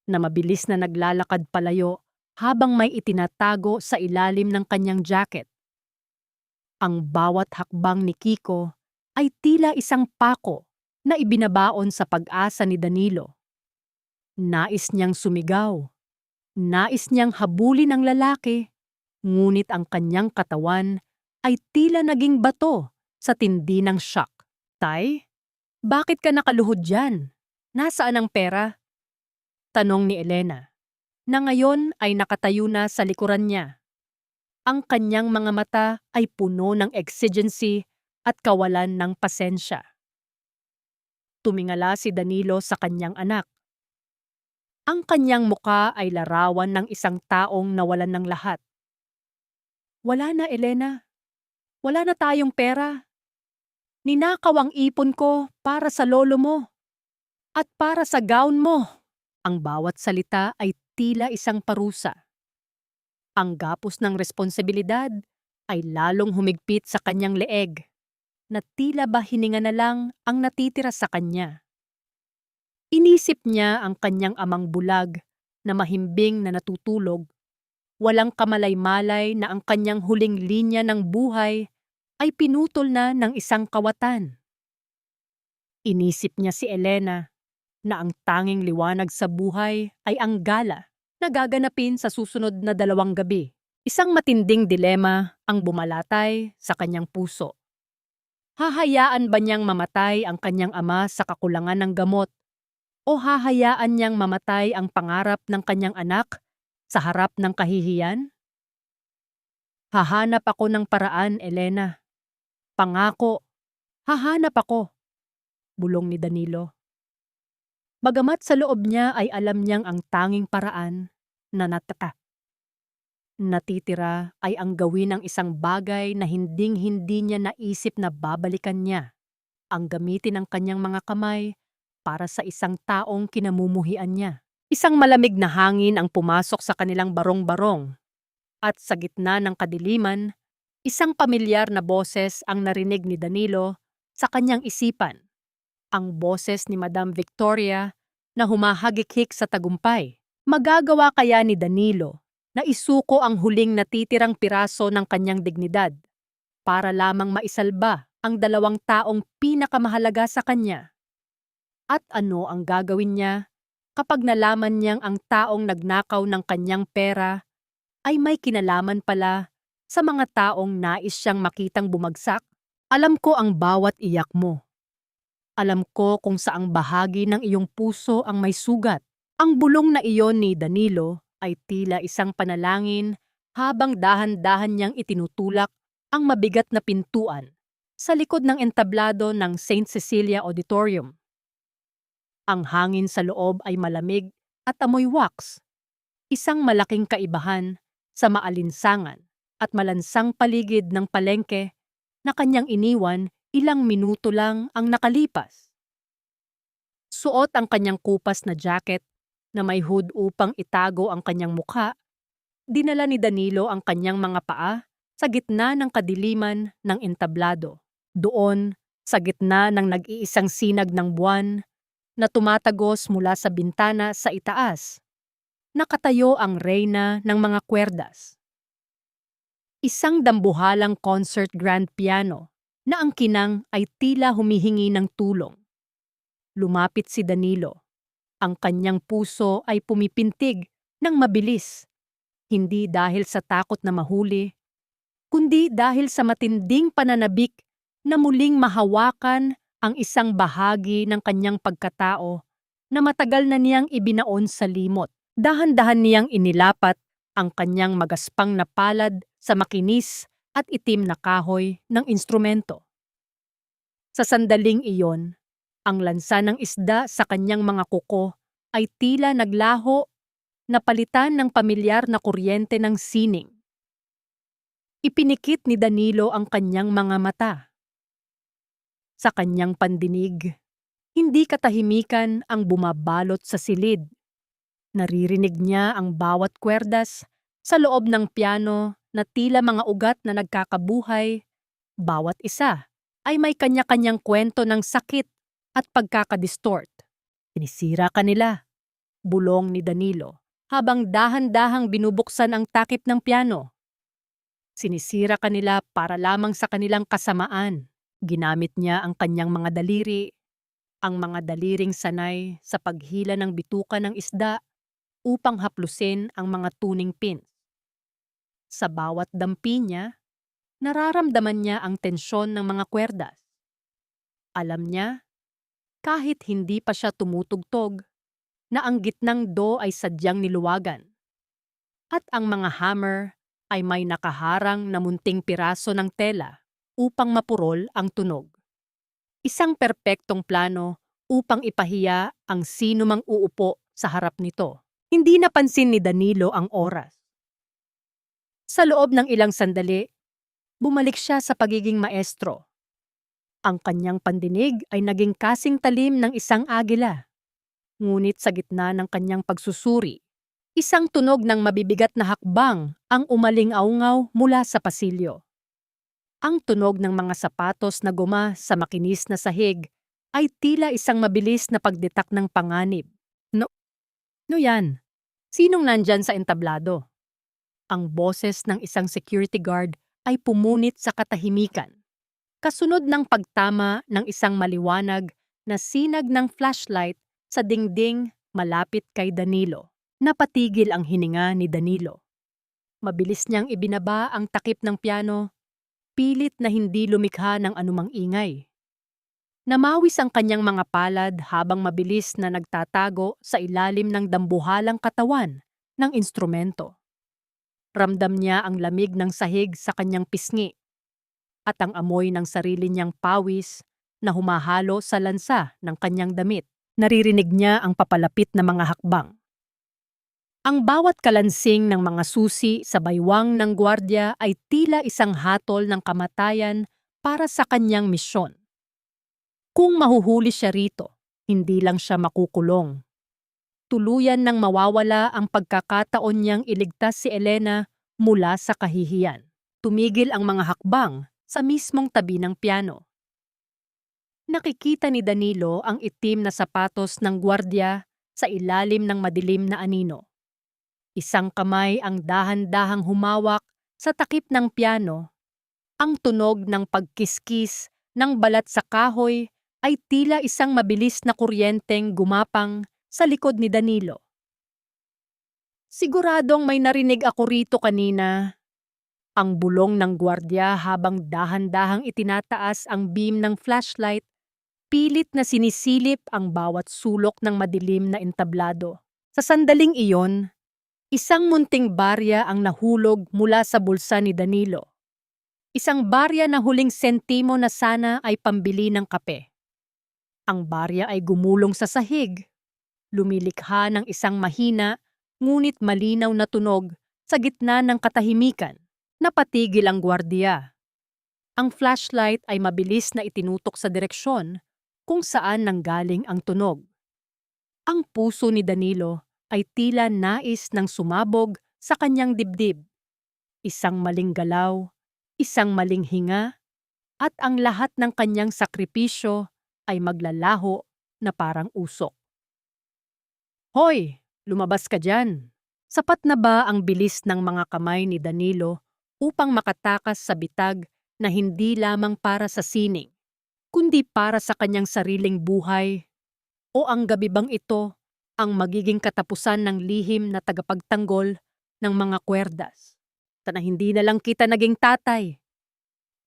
na mabilis na naglalakad palayo habang may itinatago sa ilalim ng kanyang jacket. Ang bawat hakbang ni Kiko ay tila isang pako na ibinabaon sa pag-asa ni Danilo. Nais niyang sumigaw. Nais niyang habulin ang lalaki, ngunit ang kanyang katawan ay tila naging bato sa tindi ng shock. Tay, bakit ka nakaluhod dyan? Nasaan ang pera? Tanong ni Elena, na ngayon ay nakatayo na sa likuran niya. Ang kanyang mga mata ay puno ng exigency at kawalan ng pasensya. Tumingala si Danilo sa kanyang anak. Ang kanyang muka ay larawan ng isang taong nawalan ng lahat. Wala na, Elena. Wala na tayong pera. Ninakaw ang ipon ko para sa lolo mo at para sa gown mo. Ang bawat salita ay tila isang parusa. Ang gapos ng responsibilidad ay lalong humigpit sa kanyang leeg, na tila ba hininga na lang ang natitira sa kanya. Inisip niya ang kanyang amang bulag na mahimbing na natutulog. Walang kamalay-malay na ang kanyang huling linya ng buhay ay pinutol na ng isang kawatan. Inisip niya si Elena na ang tanging liwanag sa buhay ay ang gala na gaganapin sa susunod na 2 gabi. Isang matinding dilema ang bumalatay sa kanyang puso. Hahayaan ba niyang mamatay ang kanyang ama sa kakulangan ng gamot? O hahayaan niyang mamatay ang pangarap ng kanyang anak sa harap ng kahihiyan? Hahanap ako ng paraan, Elena. Pangako, hahanap ako, bulong ni Danilo. Bagamat sa loob niya ay alam niyang ang tanging paraan na natitira ay ang gawin ng isang bagay na hinding-hindi niya naisip na babalikan niya, ang gamitin ang kanyang mga kamay para sa isang taong kinamumuhian niya. Isang malamig na hangin ang pumasok sa kanilang barong-barong at sa gitna ng kadiliman, isang pamilyar na boses ang narinig ni Danilo sa kanyang isipan. Ang boses ni Madam Victoria na humahagikik sa tagumpay. Magagawa kaya ni Danilo na isuko ang huling natitirang piraso ng kanyang dignidad para lamang maisalba ang dalawang taong pinakamahalaga sa kanya? At ano ang gagawin niya kapag nalaman niyang ang taong nagnakaw ng kanyang pera ay may kinalaman pala sa mga taong nais siyang makitang bumagsak? Alam ko ang bawat iyak mo. Alam ko kung saang bahagi ng iyong puso ang may sugat. Ang bulong na iyon ni Danilo ay tila isang panalangin habang dahan-dahan niyang itinutulak ang mabigat na pintuan sa likod ng entablado ng St. Cecilia Auditorium. Ang hangin sa loob ay malamig at amoy wax, isang malaking kaibahan sa maalinsangan at malansang paligid ng palengke na kanyang iniwan ilang minuto lang ang nakalipas. Suot ang kanyang kupas na jacket na may hood upang itago ang kanyang mukha. Dinala ni Danilo ang kanyang mga paa sa gitna ng kadiliman ng entablado. Doon, sa gitna ng nag-iisang sinag ng buwan na tumatagos mula sa bintana sa itaas, nakatayo ang reyna ng mga kwerdas. Isang dambuhalang concert grand piano na ang kinang ay tila humihingi ng tulong. Lumapit si Danilo. Ang kanyang puso ay pumipintig ng mabilis, hindi dahil sa takot na mahuli, kundi dahil sa matinding pananabik na muling mahawakan ang isang bahagi ng kanyang pagkatao na matagal na niyang ibinaon sa limot. Dahan-dahan niyang inilapat ang kanyang magaspang na palad sa makinis at itim na kahoy ng instrumento. Sa sandaling iyon, ang lansa ng isda sa kanyang mga kuko ay tila naglaho na palitan ng pamilyar na kuryente ng sining. Ipinikit ni Danilo ang kanyang mga mata. Sa kanyang pandinig, hindi katahimikan ang bumabalot sa silid. Naririnig niya ang bawat kwerdas sa loob ng piano na tila mga ugat na nagkakabuhay. Bawat isa ay may kanya-kanyang kwento ng sakit at pagkakadistort. Sinisira ka nila, bulong ni Danilo, habang dahan-dahang binubuksan ang takip ng piano. Sinisira ka nila para lamang sa kanilang kasamaan. Ginamit niya ang kanyang mga daliri, ang mga daliring sanay sa paghila ng bituka ng isda upang haplusin ang mga tuning pins. Sa bawat dampi niya, nararamdaman niya ang tensyon ng mga kwerdas. Alam niya, kahit hindi pa siya tumutugtog, na ang gitnang do ay sadyang niluwagan. At ang mga hammer ay may nakaharang na munting piraso ng tela upang mapurol ang tunog. Isang perpektong plano upang ipahiya ang sino mang uupo sa harap nito. Hindi napansin ni Danilo ang oras. Sa loob ng ilang sandali, bumalik siya sa pagiging maestro. Ang kanyang pandinig ay naging kasing talim ng isang agila. Ngunit sa gitna ng kanyang pagsusuri, isang tunog ng mabibigat na hakbang ang umaling-aungaw mula sa pasilyo. Ang tunog ng mga sapatos na guma sa makinis na sahig ay tila isang mabilis na pagdetak ng panganib. No yan, sinong nandyan sa entablado? Ang boses ng isang security guard ay pumunit sa katahimikan. Kasunod ng pagtama ng isang maliwanag na sinag ng flashlight sa dingding malapit kay Danilo. Napatigil ang hininga ni Danilo. Mabilis niyang ibinaba ang takip ng piano, pilit na hindi lumikha ng anumang ingay. Namawis ang kanyang mga palad habang mabilis na nagtatago sa ilalim ng dambuhalang katawan ng instrumento. Ramdam niya ang lamig ng sahig sa kanyang pisngi at ang amoy ng sarili niyang pawis na humahalo sa lansa ng kanyang damit. Naririnig niya ang papalapit na mga hakbang. Ang bawat kalansing ng mga susi sa baywang ng gwardya ay tila isang hatol ng kamatayan para sa kanyang misyon. Kung mahuhuli siya rito, hindi lang siya makukulong. Tuluyan nang mawawala ang pagkakataon niyang iligtas si Elena mula sa kahihiyan. Tumigil ang mga hakbang sa mismong tabi ng piano. Nakikita ni Danilo ang itim na sapatos ng gwardya sa ilalim ng madilim na anino. Isang kamay ang dahan-dahang humawak sa takip ng piano. Ang tunog ng pagkiskis ng balat sa kahoy ay tila isang mabilis na kuryenteng gumapang sa likod ni Danilo. Siguradong may narinig ako rito kanina. Ang bulong ng gwardya habang dahan-dahang itinataas ang beam ng flashlight, pilit na sinisilip ang bawat sulok ng madilim na entablado. Sa sandaling iyon, isang munting barya ang nahulog mula sa bulsa ni Danilo. Isang barya na huling sentimo na sana ay pambili ng kape. Ang barya ay gumulong sa sahig. Lumilikha ng isang mahina ngunit malinaw na tunog sa gitna ng katahimikan. Napatigil ang gwardiya. Ang flashlight ay mabilis na itinutok sa direksyon kung saan nanggaling ang tunog. Ang puso ni Danilo ay tila nais ng sumabog sa kanyang dibdib. Isang maling galaw, isang maling hinga, at ang lahat ng kanyang sakripisyo ay maglalaho na parang usok. Hoy, lumabas ka dyan! Sapat na ba ang bilis ng mga kamay ni Danilo upang makatakas sa bitag na hindi lamang para sa sining, kundi para sa kanyang sariling buhay? O ang gabi bang ito ang magiging katapusan ng lihim na tagapagtanggol ng mga kwerdas? Na hindi na lang kita naging tatay.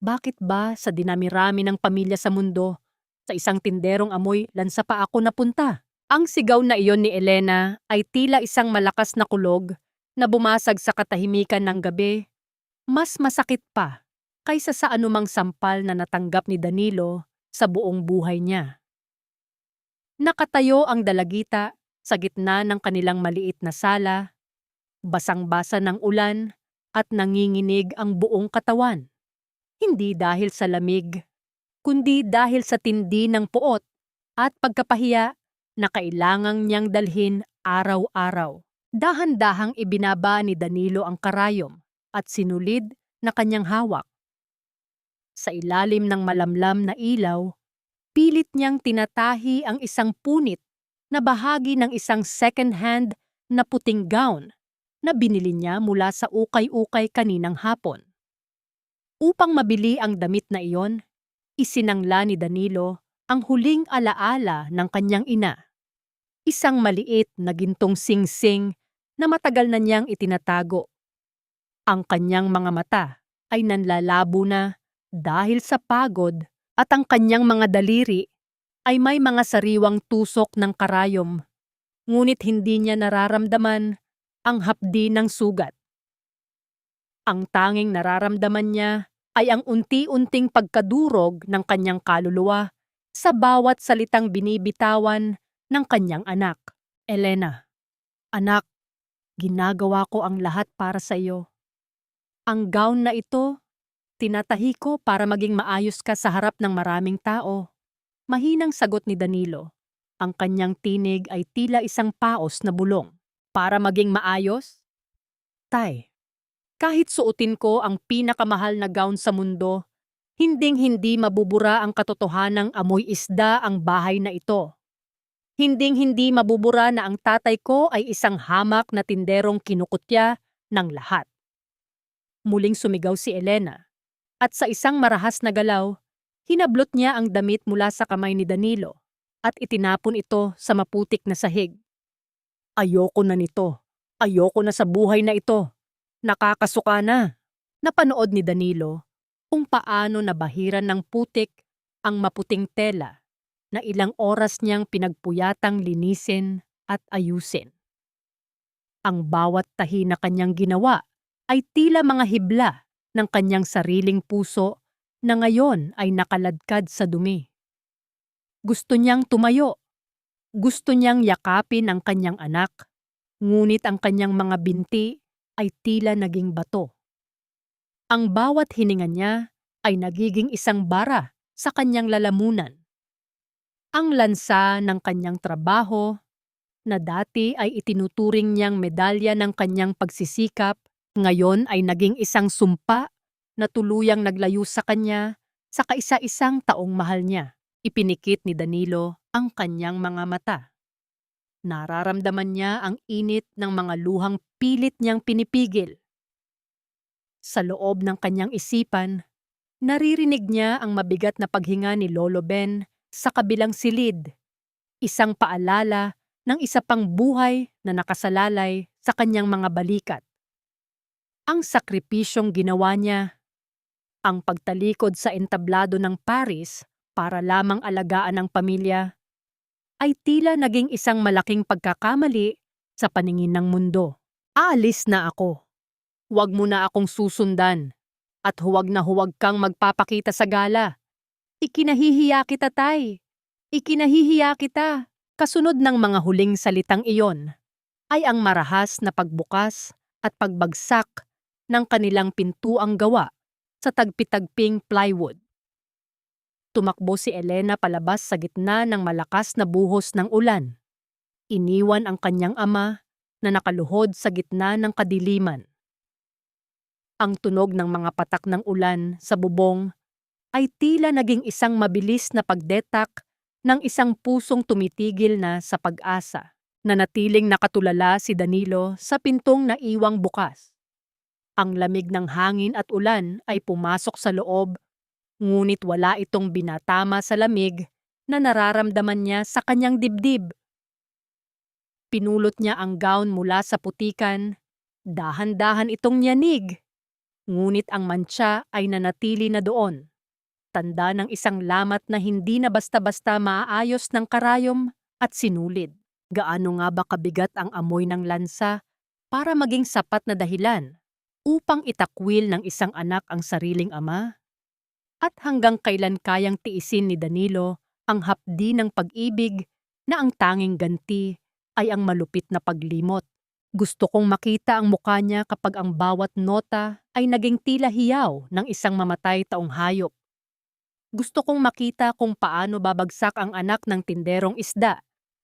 Bakit ba sa dinami-rami ng pamilya sa mundo, sa isang tinderong amoy lansa pa ako napunta? Ang sigaw na iyon ni Elena ay tila isang malakas na kulog na bumasag sa katahimikan ng gabi. Mas masakit pa kaysa sa anumang sampal na natanggap ni Danilo sa buong buhay niya. Nakatayo ang dalagita sa gitna ng kanilang maliit na sala, basang-basa ng ulan at nanginginig ang buong katawan. Hindi dahil sa lamig, kundi dahil sa tindi ng puot at pagkapahiya na kailangang niyang dalhin araw-araw. Dahan-dahang ibinaba ni Danilo ang karayom at sinulid na kanyang hawak. Sa ilalim ng malamlam na ilaw, pilit niyang tinatahi ang isang punit na bahagi ng isang second-hand na puting gown na binili niya mula sa ukay-ukay kaninang hapon. Upang mabili ang damit na iyon, isinangla ni Danilo ang huling alaala ng kanyang ina. Isang maliit na gintong singsing na matagal na niyang itinatago. Ang kanyang mga mata ay nanlalabo na dahil sa pagod at ang kanyang mga daliri ay may mga sariwang tusok ng karayom, ngunit hindi niya nararamdaman ang hapdi ng sugat. Ang tanging nararamdaman niya ay ang unti-unting pagkadurog ng kanyang kaluluwa sa bawat salitang binibitawan ng kanyang anak. Elena, anak, ginagawa ko ang lahat para sa iyo. Ang gown na ito, tinatahi ko para maging maayos ka sa harap ng maraming tao. Mahinang sagot ni Danilo. Ang kanyang tinig ay tila isang paos na bulong. Para maging maayos? Tay, kahit suotin ko ang pinakamahal na gown sa mundo, hinding-hindi mabubura ang katotohanang amoy isda ang bahay na ito. Hinding-hindi mabubura na ang tatay ko ay isang hamak na tinderong kinukutya ng lahat. Muling sumigaw si Elena, at sa isang marahas na galaw, hinablot niya ang damit mula sa kamay ni Danilo at itinapon ito sa maputik na sahig. Ayoko na nito. Ayoko na sa buhay na ito. Nakakasuka na. Napanood ni Danilo kung paano nabahiran ng putik ang maputing tela na ilang oras niyang pinagpuyatang linisin at ayusin. Ang bawat tahi na kanyang ginawa ay tila mga hibla ng kanyang sariling puso na ngayon ay nakaladkad sa dumi. Gusto niyang tumayo, Gusto niyang yakapin ang kanyang anak, ngunit ang kanyang mga binti ay tila naging bato. Ang bawat hininga niya ay nagiging isang bara sa kanyang lalamunan. Ang lansa ng kanyang trabaho na dati ay itinuturing niyang medalya ng kanyang pagsisikap, ngayon ay naging isang sumpa na tuluyang naglayo sa kanya sa kaisa-isang taong mahal niya. Ipinikit ni Danilo ang kanyang mga mata. Nararamdaman niya ang init ng mga luhang pilit niyang pinipigil. Sa loob ng kanyang isipan, naririnig niya ang mabigat na paghinga ni Lolo Ben sa kabilang silid, isang paalala ng isa pang buhay na nakasalalay sa kanyang mga balikat. Ang sakripisyong ginawa niya, ang pagtalikod sa entablado ng Paris para lamang alagaan ang pamilya, ay tila naging isang malaking pagkakamali sa paningin ng mundo. Aalis na ako. Huwag mo na akong susundan at huwag na huwag kang magpapakita sa gala. Ikinahihiya kita, tay. Ikinahihiya kita. Kasunod ng mga huling salitang iyon ay ang marahas na pagbukas at pagbagsak ng kanilang pintuang gawa sa tagpi-tagping plywood. Tumakbo si Elena palabas sa gitna ng malakas na buhos ng ulan. Iniwan ang kanyang ama na nakaluhod sa gitna ng kadiliman. Ang tunog ng mga patak ng ulan sa bubong ay tila naging isang mabilis na pagdetak ng isang pusong tumitigil na sa pag-asa. Nanatiling nakatulala si Danilo sa pintong naiwang bukas. Ang lamig ng hangin at ulan ay pumasok sa loob, ngunit wala itong binatama sa lamig na nararamdaman niya sa kanyang dibdib. Pinulot niya ang gown mula sa putikan, dahan-dahan itong yanig, ngunit ang mantsa ay nanatili na doon. Tanda ng isang lamat na hindi na basta-basta maaayos ng karayom at sinulid. Gaano nga ba kabigat ang amoy ng lansa para maging sapat na dahilan upang itakwil ng isang anak ang sariling ama? At hanggang kailan kayang tiisin ni Danilo ang hapdi ng pag-ibig na ang tanging ganti ay ang malupit na paglimot? Gusto kong makita ang mukha niya kapag ang bawat nota ay naging tila hiyaw ng isang mamatay taong hayop. Gusto kong makita kung paano babagsak ang anak ng tinderong isda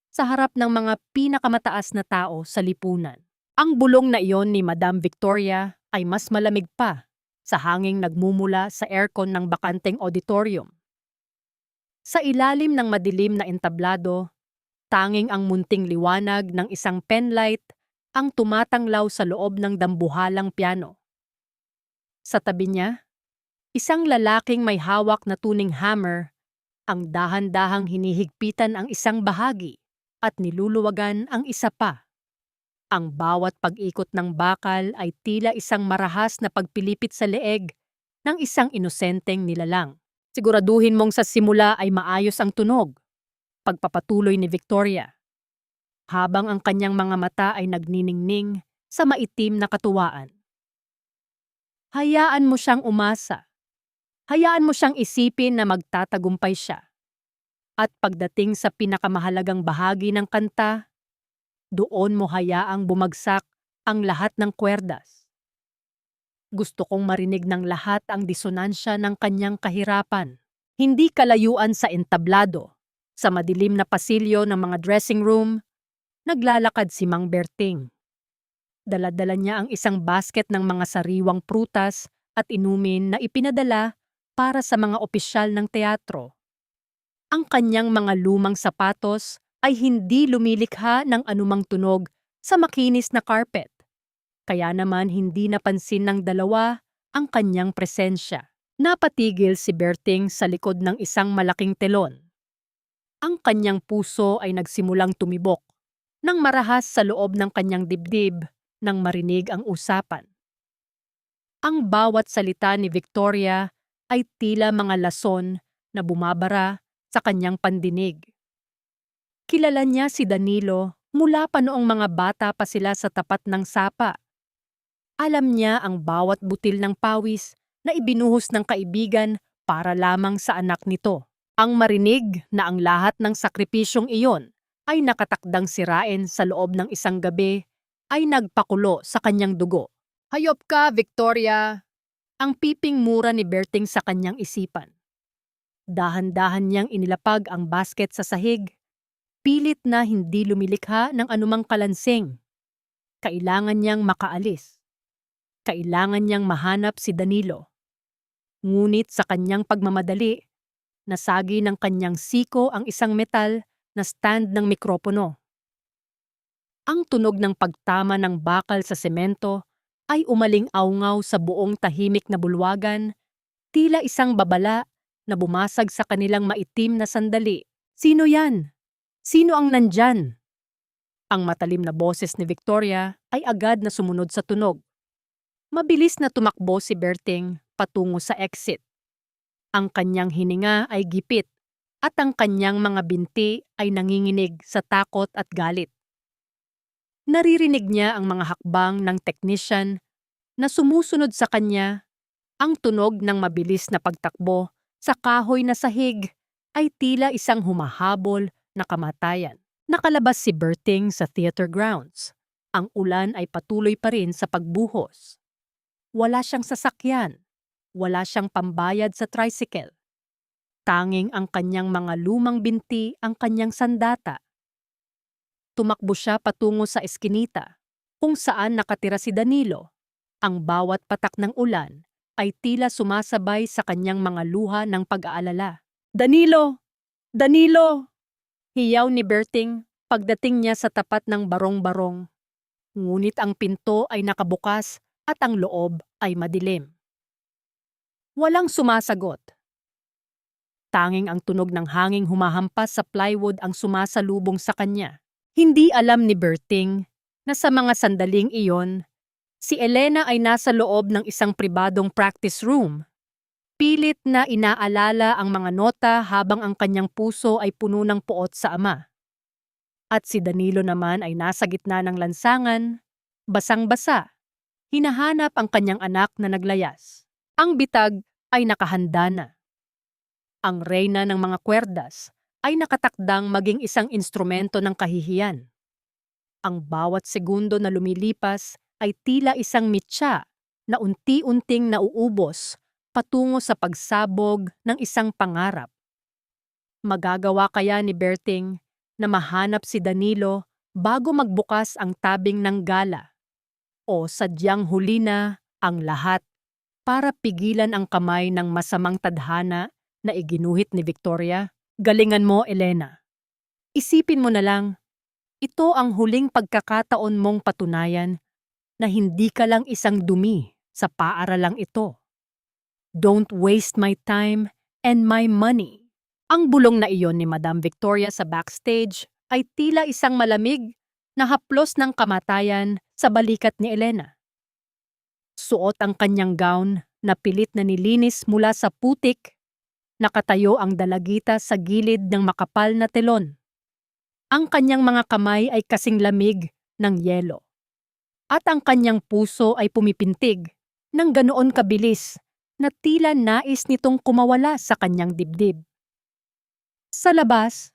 sa harap ng mga pinakamataas na tao sa lipunan. Ang bulong na iyon ni Madam Victoria ay mas malamig pa sa hanging nagmumula sa aircon ng bakanteng auditorium. Sa ilalim ng madilim na entablado, tanging ang munting liwanag ng isang penlight ang tumatanglaw sa loob ng dambuhalang piano. Sa tabi niya, isang lalaking may hawak na tuning hammer ang dahan-dahang hinihigpitan ang isang bahagi at niluluwagan ang isa pa. Ang bawat pag-ikot ng bakal ay tila isang marahas na pagpilipit sa leeg ng isang inosenteng nilalang. Siguraduhin mong sa simula ay maayos ang tunog, pagpapatuloy ni Victoria, habang ang kanyang mga mata ay nagniningning sa maitim na katuwaan. Hayaan mo siyang umasa. Hayaan mo siyang isipin na magtatagumpay siya. At pagdating sa pinakamahalagang bahagi ng kanta, doon mo hayaang bumagsak ang lahat ng kwerdas. Gusto kong marinig ng lahat ang disonansya ng kanyang kahirapan. Hindi kalayuan sa entablado, sa madilim na pasilyo ng mga dressing room, naglalakad si Mang Berting. Dala-dala niya ang isang basket ng mga sariwang prutas at inumin na ipinadala para sa mga opisyal ng teatro. Ang kanyang mga lumang sapatos ay hindi lumilikha ng anumang tunog sa makinis na carpet. Kaya naman hindi napansin ng dalawa ang kanyang presensya. Napatigil si Berting sa likod ng isang malaking telon. Ang kanyang puso ay nagsimulang tumibok nang marahas sa loob ng kanyang dibdib nang marinig ang usapan. Ang bawat salita ni Victoria ay tila mga lason na bumabara sa kanyang pandinig. Kilala niya si Danilo mula pa noong mga bata pa sila sa tapat ng sapa. Alam niya ang bawat butil ng pawis na ibinuhos ng kaibigan para lamang sa anak nito. Ang marinig na ang lahat ng sakripisyong iyon ay nakatakdang sirain sa loob ng isang gabi ay nagpakulo sa kanyang dugo. Hayop ka, Victoria! Ang piping mura ni Berting sa kanyang isipan. Dahan-dahan niyang inilapag ang basket sa sahig, pilit na hindi lumilikha ng anumang kalansing. Kailangan niyang makaalis. Kailangan niyang mahanap si Danilo. Ngunit sa kanyang pagmamadali, nasagi ng kanyang siko ang isang metal na stand ng mikropono. Ang tunog ng pagtama ng bakal sa semento ay umaling-awngaw sa buong tahimik na bulwagan, tila isang babala na bumasag sa kanilang maitim na sandali. Sino yan? Sino ang nandyan? Ang matalim na boses ni Victoria ay agad na sumunod sa tunog. Mabilis na tumakbo si Berting patungo sa exit. Ang kanyang hininga ay gipit at ang kanyang mga binti ay nanginginig sa takot at galit. Naririnig niya ang mga hakbang ng technician na sumusunod sa kanya. Ang tunog ng mabilis na pagtakbo sa kahoy na sahig ay tila isang humahabol na kamatayan. Nakalabas si Berting sa theater grounds. Ang ulan ay patuloy pa rin sa pagbuhos. Wala siyang sasakyan. Wala siyang pambayad sa tricycle. Tanging ang kanyang mga lumang binti ang kanyang sandata. Tumakbo siya patungo sa eskinita, kung saan nakatira si Danilo. Ang bawat patak ng ulan ay tila sumasabay sa kanyang mga luha ng pag-aalala. Danilo! Danilo! Hiyaw ni Berting pagdating niya sa tapat ng barong-barong. Ngunit ang pinto ay nakabukas at ang loob ay madilim. Walang sumasagot. Tanging ang tunog ng hanging humahampas sa plywood ang sumasalubong sa kanya. Hindi alam ni Berting na sa mga sandaling iyon, si Elena ay nasa loob ng isang pribadong practice room. Pilit na inaalala ang mga nota habang ang kanyang puso ay puno ng puot sa ama. At si Danilo naman ay nasa gitna ng lansangan, basang-basa. Hinahanap ang kanyang anak na naglayas. Ang bitag ay nakahanda na. Ang reyna ng mga kwerdas ay nakatakdang maging isang instrumento ng kahihiyan. Ang bawat segundo na lumilipas ay tila isang mitya na unti-unting nauubos patungo sa pagsabog ng isang pangarap. Magagawa kaya ni Berting na mahanap si Danilo bago magbukas ang tabing ng gala? O sadyang huli na ang lahat para pigilan ang kamay ng masamang tadhana na iginuhit ni Victoria? Galingan mo, Elena. Isipin mo na lang, ito ang huling pagkakataon mong patunayan na hindi ka lang isang dumi sa paaralang ito. Don't waste my time and my money. Ang bulong na iyon ni Madam Victoria sa backstage ay tila isang malamig na haplos ng kamatayan sa balikat ni Elena. Suot ang kanyang gown na pilit na nilinis mula sa putik. Nakatayo ang dalagita sa gilid ng makapal na telon. Ang kanyang mga kamay ay kasing lamig ng yelo. At ang kanyang puso ay pumipintig ng ganoon kabilis na tila nais nitong kumawala sa kanyang dibdib. Sa labas,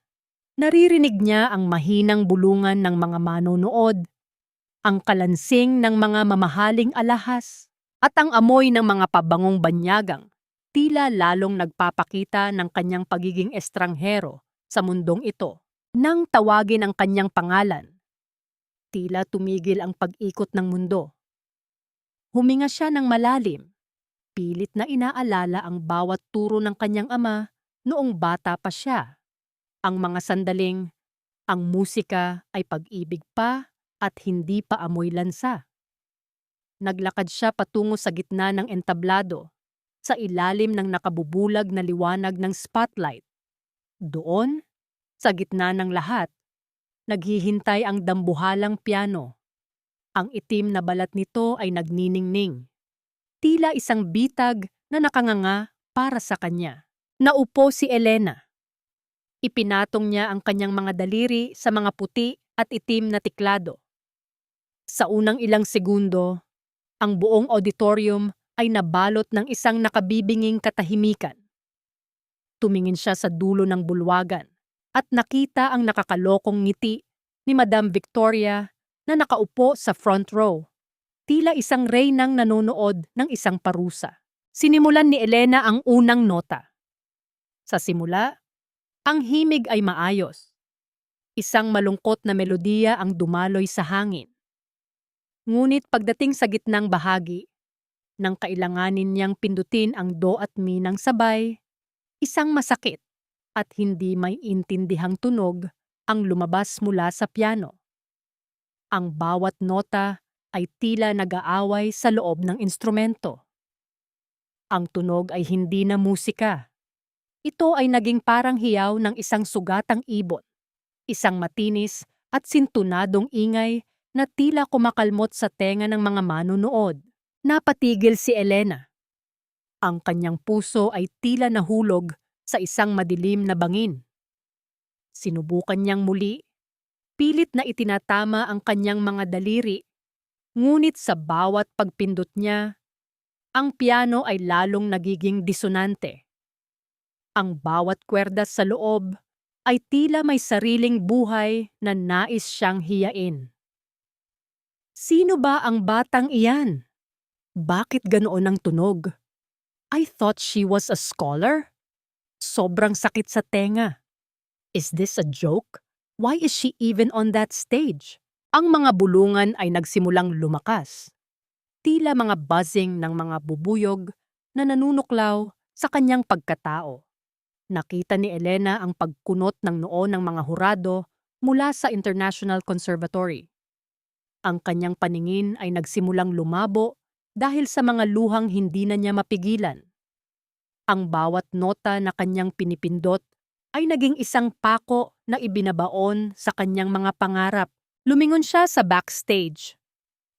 naririnig niya ang mahinang bulungan ng mga manonood, ang kalansing ng mga mamahaling alahas, at ang amoy ng mga pabangong banyagang tila lalong nagpapakita ng kanyang pagiging estranghero sa mundong ito. Nang tawagin ang kanyang pangalan, tila tumigil ang pag-ikot ng mundo. Huminga siya ng malalim, pilit na inaalala ang bawat turo ng kanyang ama noong bata pa siya. Ang mga sandaling, ang musika ay pag-ibig pa at hindi pa amoy lansa. Naglakad siya patungo sa gitna ng entablado, sa ilalim ng nakabubulag na liwanag ng spotlight. Doon, sa gitna ng lahat, naghihintay ang dambuhalang piano. Ang itim na balat nito ay nagniningning. Tila isang bitag na nakanganga para sa kanya. Naupo si Elena. Ipinatong niya ang kanyang mga daliri sa mga puti at itim na tiklado. Sa unang ilang segundo, ang buong auditorium ay nabalot ng isang nakabibinging katahimikan. Tumingin siya sa dulo ng bulwagan. at nakita ang nakakalokong ngiti ni Madam Victoria na nakaupo sa front row. Tila isang reynang nanonood ng isang parusa. Sinimulan ni Elena ang unang nota. Sa simula, ang himig ay maayos. Isang malungkot na melodiya ang dumaloy sa hangin. Ngunit pagdating sa gitnang bahagi, nang kailanganin niyang pindutin ang do at mi ng sabay, isang masakit at hindi may intindihang tunog ang lumabas mula sa piano. Ang bawat nota ay tila nag-aaway sa loob ng instrumento. Ang tunog ay hindi na musika. Ito ay naging parang hiyaw ng isang sugatang ibon, isang matinis at sintunadong ingay na tila kumakalmot sa tenga ng mga manunood. Napatigil si Elena. Ang kanyang puso ay tila nahulog sa isang madilim na bangin. Sinubukan niyang muli, pilit na itinatama ang kanyang mga daliri, ngunit sa bawat pagpindot niya, ang piano ay lalong nagiging disonante. Ang bawat kwerdas sa loob ay tila may sariling buhay na nais siyang hiyain. Sino ba ang batang iyan? Bakit ganoon ang tunog? I thought she was a scholar. Sobrang sakit sa tenga. Is this a joke? Why is she even on that stage? Ang mga bulungan ay nagsimulang lumakas. Tila mga buzzing ng mga bubuyog na nanunuklaw sa kanyang pagkatao. Nakita ni Elena ang pagkunot ng noo ng mga hurado mula sa International Conservatory. Ang kanyang paningin ay nagsimulang lumabo dahil sa mga luhang hindi na niya mapigilan. Ang bawat nota na kanyang pinipindot ay naging isang pako na ibinabaon sa kanyang mga pangarap. Lumingon siya sa backstage,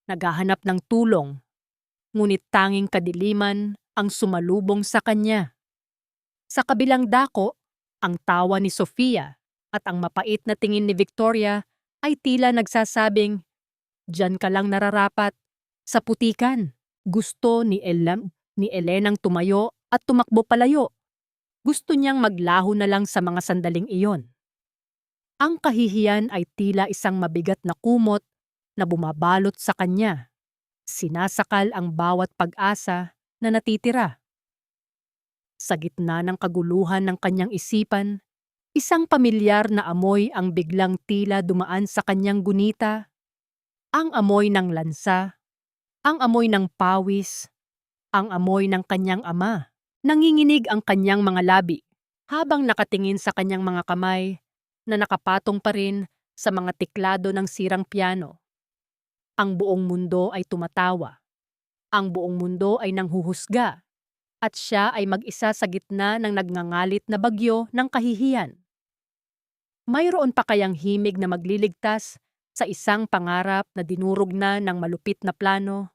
naghahanap ng tulong, ngunit tanging kadiliman ang sumalubong sa kanya. Sa kabilang dako, ang tawa ni Sofia at ang mapait na tingin ni Victoria ay tila nagsasabing, "Diyan ka lang nararapat, sa putikan." Gusto ni Elenang tumayo at tumakbo palayo. Gusto niyang maglaho na lang sa mga sandaling iyon. Ang kahihiyan ay tila isang mabigat na kumot na bumabalot sa kanya. Sinasakal ang bawat pag-asa na natitira. Sa gitna ng kaguluhan ng kanyang isipan, isang pamilyar na amoy ang biglang tila dumaan sa kanyang gunita. Ang amoy ng lansa, ang amoy ng pawis, ang amoy ng kanyang ama. Nanginginig ang kanyang mga labi habang nakatingin sa kanyang mga kamay na nakapatong pa rin sa mga tiklado ng sirang piano. Ang buong mundo ay tumatawa. Ang buong mundo ay nanghuhusga. At siya ay mag-isa sa gitna ng nagngangalit na bagyo ng kahihiyan. Mayroon pa kayang himig na magliligtas sa isang pangarap na dinurog na ng malupit na plano?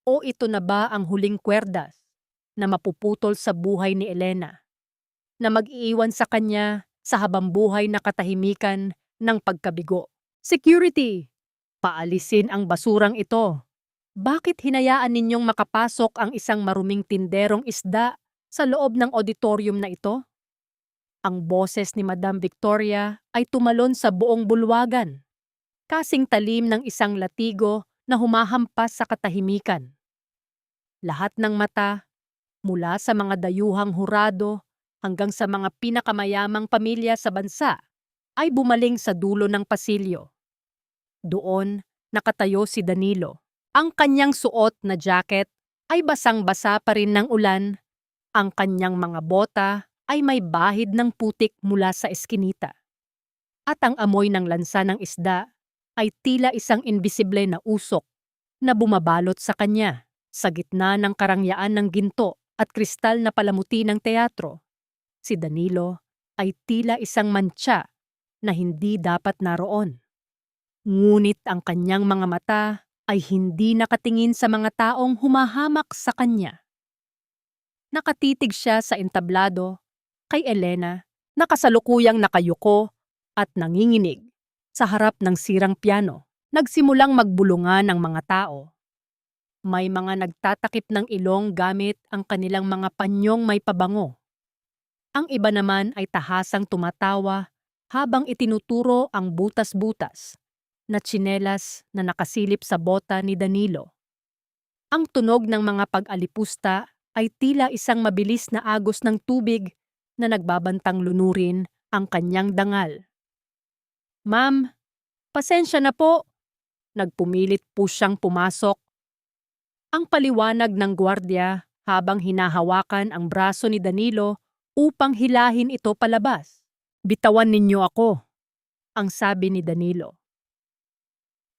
O ito na ba ang huling kwerdas na mapuputol sa buhay ni Elena, na mag-iiwan sa kanya sa habambuhay na katahimikan ng pagkabigo? Security! Paalisin ang basurang ito. Bakit hinayaan ninyong makapasok ang isang maruming tinderong isda sa loob ng auditorium na ito? Ang boses ni Madam Victoria ay tumalon sa buong bulwagan, kasing talim ng isang latigo na humahampas sa katahimikan. Lahat ng mata, mula sa mga dayuhang hurado hanggang sa mga pinakamayamang pamilya sa bansa, ay bumaling sa dulo ng pasilyo. Doon, nakatayo si Danilo. Ang kanyang suot na jacket ay basang-basa pa rin ng ulan. Ang kanyang mga bota ay may bahid ng putik mula sa eskinita. At ang amoy ng lansa ng isda ay tila isang invisible na usok na bumabalot sa kanya. Sa gitna ng karangyaan ng ginto at kristal na palamuti ng teatro, si Danilo ay tila isang mantsa na hindi dapat naroon. Ngunit ang kanyang mga mata ay hindi nakatingin sa mga taong humahamak sa kanya. Nakatitig siya sa entablado kay Elena na kasalukuyang nakayuko at nanginginig sa harap ng sirang piano. Nagsimulang magbulungan ang mga tao. May mga nagtatakip ng ilong gamit ang kanilang mga panyong may pabango. Ang iba naman ay tahasang tumatawa habang itinuturo ang butas-butas na tsinelas na nakasilip sa bota ni Danilo. Ang tunog ng mga pag-alipusta ay tila isang mabilis na agos ng tubig na nagbabantang lunurin ang kanyang dangal. "Ma'am, pasensya na po." Nagpumilit po siyang pumasok. Ang paliwanag ng gwardiya habang hinahawakan ang braso ni Danilo upang hilahin ito palabas. "Bitawan ninyo ako," ang sabi ni Danilo.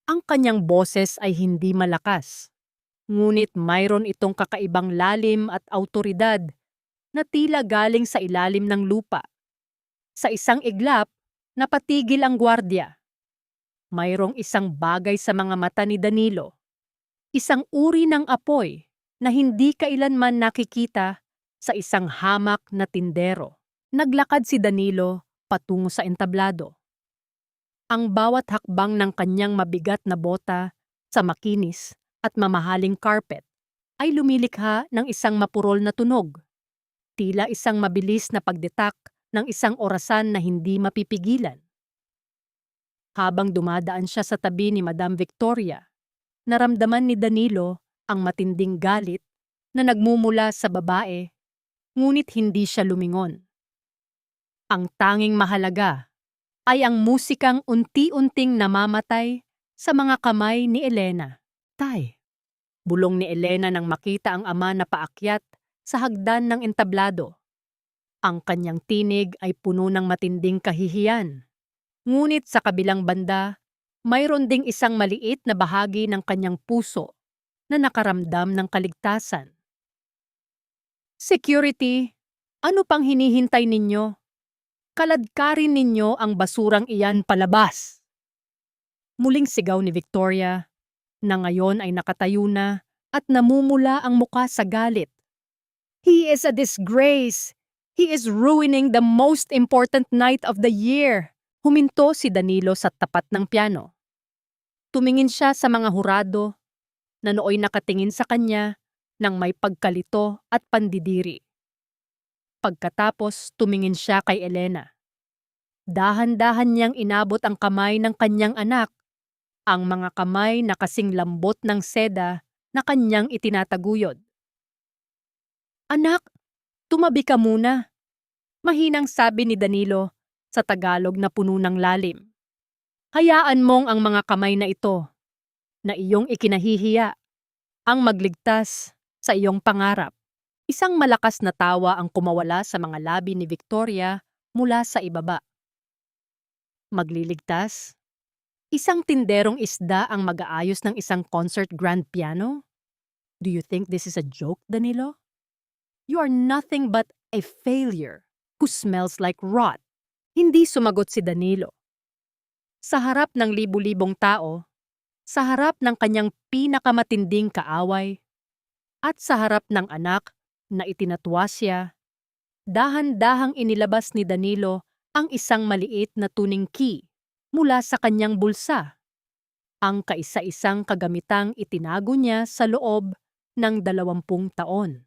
Ang kanyang boses ay hindi malakas, ngunit mayroon itong kakaibang lalim at awtoridad na tila galing sa ilalim ng lupa. Sa isang iglap, napatigil ang gwardiya. Mayroong isang bagay sa mga mata ni Danilo. Isang uri ng apoy na hindi kailanman nakikita sa isang hamak na tindero. Naglakad si Danilo patungo sa entablado. Ang bawat hakbang ng kanyang mabigat na bota sa makinis at mamahaling carpet ay lumilikha ng isang mapurol na tunog. Tila isang mabilis na pagdetak ng isang orasan na hindi mapipigilan. Habang dumadaan siya sa tabi ni Madam Victoria, naramdaman ni Danilo ang matinding galit na nagmumula sa babae, ngunit hindi siya lumingon. Ang tanging mahalaga ay ang musikang unti-unting namamatay sa mga kamay ni Elena. "Tay," bulong ni Elena nang makita ang ama na paakyat sa hagdan ng entablado. Ang kanyang tinig ay puno ng matinding kahihiyan. Ngunit sa kabilang banda, mayroon ding isang maliit na bahagi ng kanyang puso na nakaramdam ng kaligtasan. "Security, ano pang hinihintay ninyo? Kaladkarin ninyo ang basurang iyan palabas!" Muling sigaw ni Victoria, na ngayon ay nakatayo na at namumula ang muka sa galit. "He is a disgrace! He is ruining the most important night of the year!" Huminto si Danilo sa tapat ng piano. Tumingin siya sa mga hurado na nooy nakatingin sa kanya ng may pagkalito at pandidiri. Pagkatapos tumingin siya kay Elena. Dahan-dahan niyang inabot ang kamay ng kanyang anak, ang mga kamay na kasing lambot ng seda na kanyang itinataguyod. "Anak, tumabi ka muna," mahinang sabi ni Danilo sa Tagalog na puno ng lalim. "Hayaan mong ang mga kamay na ito, na iyong ikinahihiya, ang magligtas sa iyong pangarap." Isang malakas na tawa ang kumawala sa mga labi ni Victoria mula sa ibaba. "Magliligtas? Isang tinderong isda ang mag-aayos ng isang concert grand piano? Do you think this is a joke, Danilo? You are nothing but a failure who smells like rot." Hindi sumagot si Danilo. Sa harap ng libu-libong tao, sa harap ng kanyang pinakamatinding kaaway, at sa harap ng anak na itinatwa siya, dahan-dahang inilabas ni Danilo ang isang maliit na tuning key mula sa kanyang bulsa. Ang kaisa-isang kagamitang itinago niya sa loob ng 20 taon.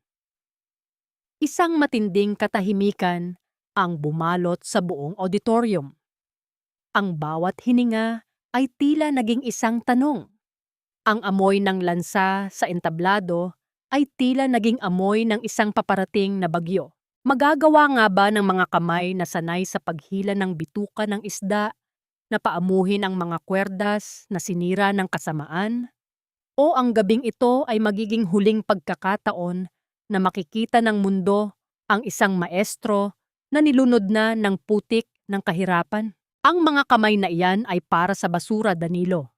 Isang matinding katahimikan ang bumalot sa buong auditorium. Ang bawat hininga ay tila naging isang tanong. Ang amoy ng lansa sa entablado ay tila naging amoy ng isang paparating na bagyo. Magagawa nga ba ng mga kamay na sanay sa paghila ng bituka ng isda na paamuhin ang mga kwerdas na sinira ng kasamaan? O ang gabing ito ay magiging huling pagkakataon na makikita ng mundo ang isang maestro na nilunod na ng putik ng kahirapan? Ang mga kamay na iyan ay para sa basura, Danilo.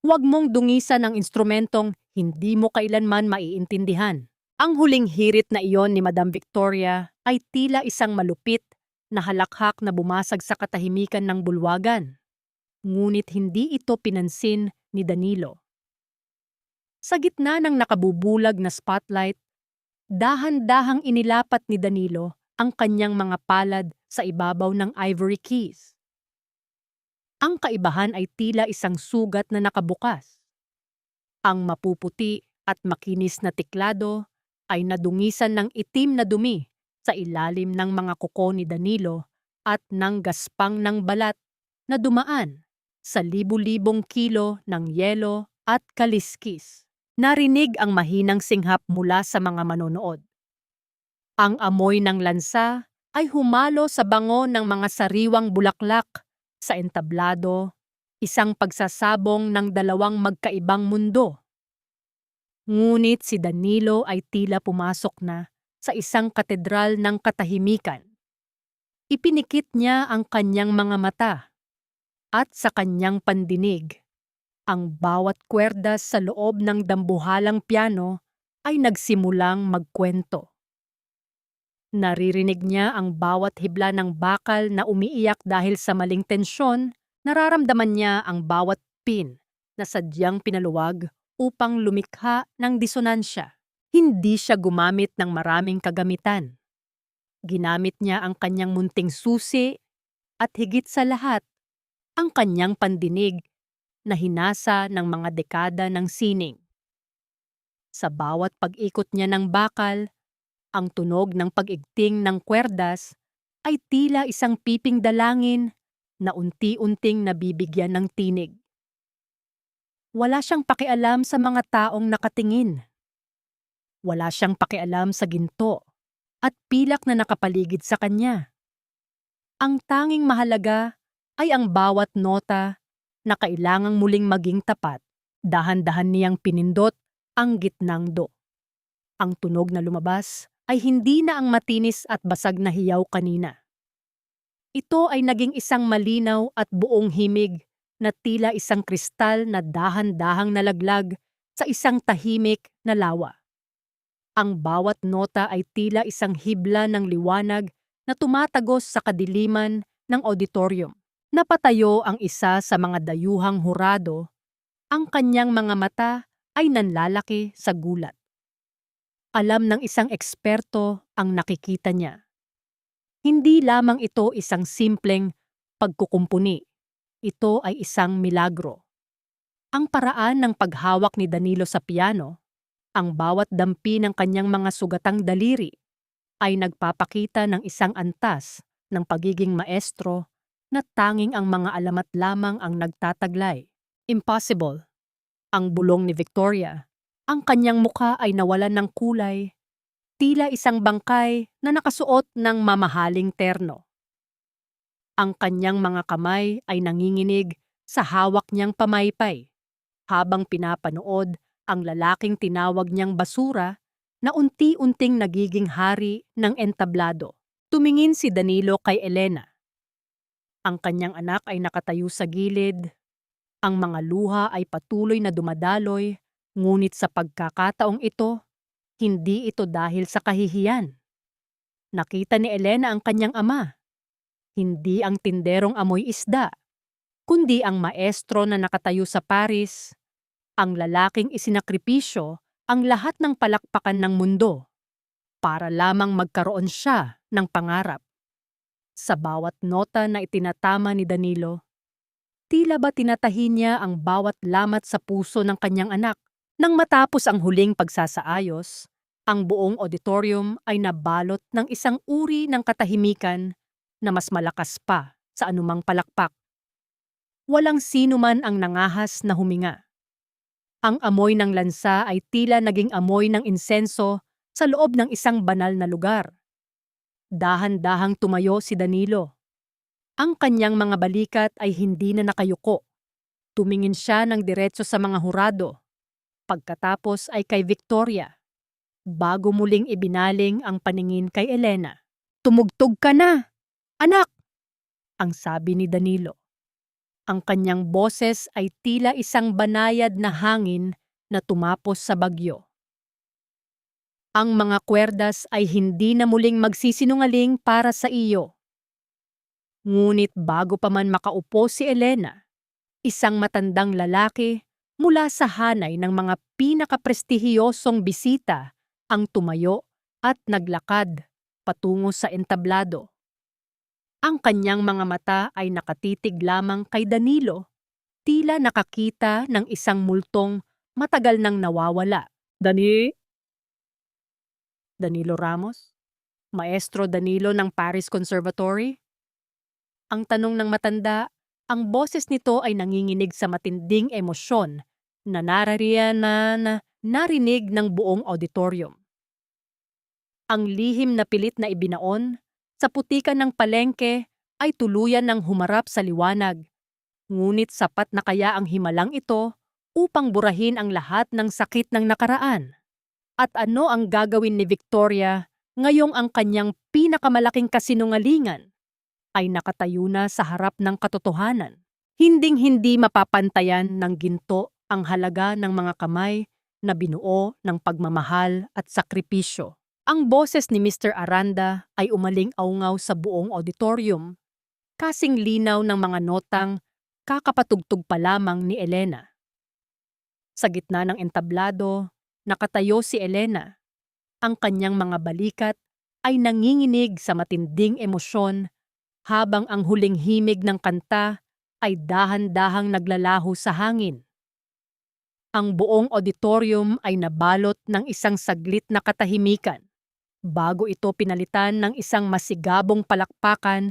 Huwag mong dungisan ang instrumentong hindi mo kailanman maiintindihan. Ang huling hirit na iyon ni Madam Victoria ay tila isang malupit na halakhak na bumasag sa katahimikan ng bulwagan. Ngunit hindi ito pinansin ni Danilo. Sa gitna ng nakabubulag na spotlight, dahan-dahang inilapat ni Danilo ang kanyang mga palad sa ibabaw ng ivory keys. Ang kaibahan ay tila isang sugat na nakabukas. Ang mapuputi at makinis na tiklado ay nadungisan ng itim na dumi sa ilalim ng mga kuko ni Danilo at ng gaspang ng balat na dumaan sa libu-libong kilo ng yelo at kaliskis. Narinig ang mahinang singhap mula sa mga manonood. Ang amoy ng lansa ay humalo sa bango ng mga sariwang bulaklak sa entablado, isang pagsasabong ng dalawang magkaibang mundo. Ngunit si Danilo ay tila pumasok na sa isang katedral ng katahimikan. Ipinikit niya ang kanyang mga mata at sa kanyang pandinig, ang bawat kwerdas sa loob ng dambuhalang piano ay nagsimulang magkwento. Naririnig niya ang bawat hibla ng bakal na umiiyak dahil sa maling tensyon, nararamdaman niya ang bawat pin na sadyang pinaluwag upang lumikha ng disonansya. Hindi siya gumamit ng maraming kagamitan. Ginamit niya ang kanyang munting susi at higit sa lahat, ang kanyang pandinig na hinasa ng mga dekada ng sining. Sa bawat pag-ikot niya ng bakal, ang tunog ng pag-igting ng kwerdas ay tila isang piping dalangin na unti-unting nabibigyan ng tinig. Wala siyang pakialam sa mga taong nakatingin. Wala siyang pakialam sa ginto at pilak na nakapaligid sa kanya. Ang tanging mahalaga ay ang bawat nota na kailangang muling maging tapat. Dahan-dahan niyang pinindot ang gitnang do. Ang tunog na lumabas ay hindi na ang matinis at basag na hiyaw kanina. Ito ay naging isang malinaw at buong himig na tila isang kristal na dahan-dahang nalaglag sa isang tahimik na lawa. Ang bawat nota ay tila isang hibla ng liwanag na tumatagos sa kadiliman ng auditorium. Napatayo ang isa sa mga dayuhang hurado, ang kanyang mga mata ay nanlalaki sa gulat. Alam ng isang eksperto ang nakikita niya. Hindi lamang ito isang simpleng pagkukumpuni. Ito ay isang milagro. Ang paraan ng paghawak ni Danilo sa piano, ang bawat dampi ng kanyang mga sugatang daliri, ay nagpapakita ng isang antas ng pagiging maestro na tanging ang mga alamat lamang ang nagtataglay. Impossible. Ang bulong ni Victoria, ang kanyang mukha ay nawalan ng kulay, tila isang bangkay na nakasuot ng mamahaling terno. Ang kanyang mga kamay ay nanginginig sa hawak niyang pamaypay, habang pinapanood ang lalaking tinawag niyang basura na unti-unting nagiging hari ng entablado. Tumingin si Danilo kay Elena. Ang kanyang anak ay nakatayo sa gilid. Ang mga luha ay patuloy na dumadaloy, ngunit sa pagkakataong ito, hindi ito dahil sa kahihiyan. Nakita ni Elena ang kanyang ama. Hindi ang tinderong amoy isda, kundi ang maestro na nakatayo sa Paris, ang lalaking isinakripisyo ang lahat ng palakpakan ng mundo para lamang magkaroon siya ng pangarap. Sa bawat nota na itinatama ni Danilo, tila ba tinatahi niya ang bawat lamat sa puso ng kanyang anak. Nang matapos ang huling pagsasaayos, ang buong auditorium ay nabalot ng isang uri ng katahimikan na mas malakas pa sa anumang palakpak. Walang sino man ang nangahas na huminga. Ang amoy ng lansa ay tila naging amoy ng insenso sa loob ng isang banal na lugar. Dahan-dahang tumayo si Danilo. Ang kanyang mga balikat ay hindi na nakayuko. Tumingin siya ng diretso sa mga hurado. Pagkatapos ay kay Victoria, bago muling ibinaling ang paningin kay Elena. "Tumugtog ka na, anak!" ang sabi ni Danilo. Ang kanyang boses ay tila isang banayad na hangin na tumapos sa bagyo. Ang mga kwerdas ay hindi na muling magsisinungaling para sa iyo. Ngunit bago pa man makaupo si Elena, isang matandang lalaki mula sa hanay ng mga pinakaprestihiyosong bisita ang tumayo at naglakad patungo sa entablado. Ang kanyang mga mata ay nakatitig lamang kay Danilo, tila nakakita ng isang multong matagal nang nawawala. Danilo Ramos? Maestro Danilo ng Paris Conservatory? Ang tanong ng matanda, ang boses nito ay nanginginig sa matinding emosyon na narinig ng buong auditorium. Ang lihim na pilit na ibinaon sa putikan ng palengke ay tuluyan ng humarap sa liwanag. Ngunit sapat na kaya ang himalang ito upang burahin ang lahat ng sakit ng nakaraan? At ano ang gagawin ni Victoria ngayong ang kanyang pinakamalaking kasinungalingan ay nakatayo na sa harap ng katotohanan? Hinding-hindi mapapantayan ng ginto ang halaga ng mga kamay na binuo ng pagmamahal at sakripisyo. Ang boses ni Mr. Aranda ay umaling-aungaw sa buong auditorium, kasing linaw ng mga notang kakapatugtog pa lamang ni Elena. Sa gitna ng entablado, nakatayo si Elena. Ang kanyang mga balikat ay nanginginig sa matinding emosyon habang ang huling himig ng kanta ay dahan-dahang naglalaho sa hangin. Ang buong auditorium ay nabalot ng isang saglit na katahimikan bago ito pinalitan ng isang masigabong palakpakan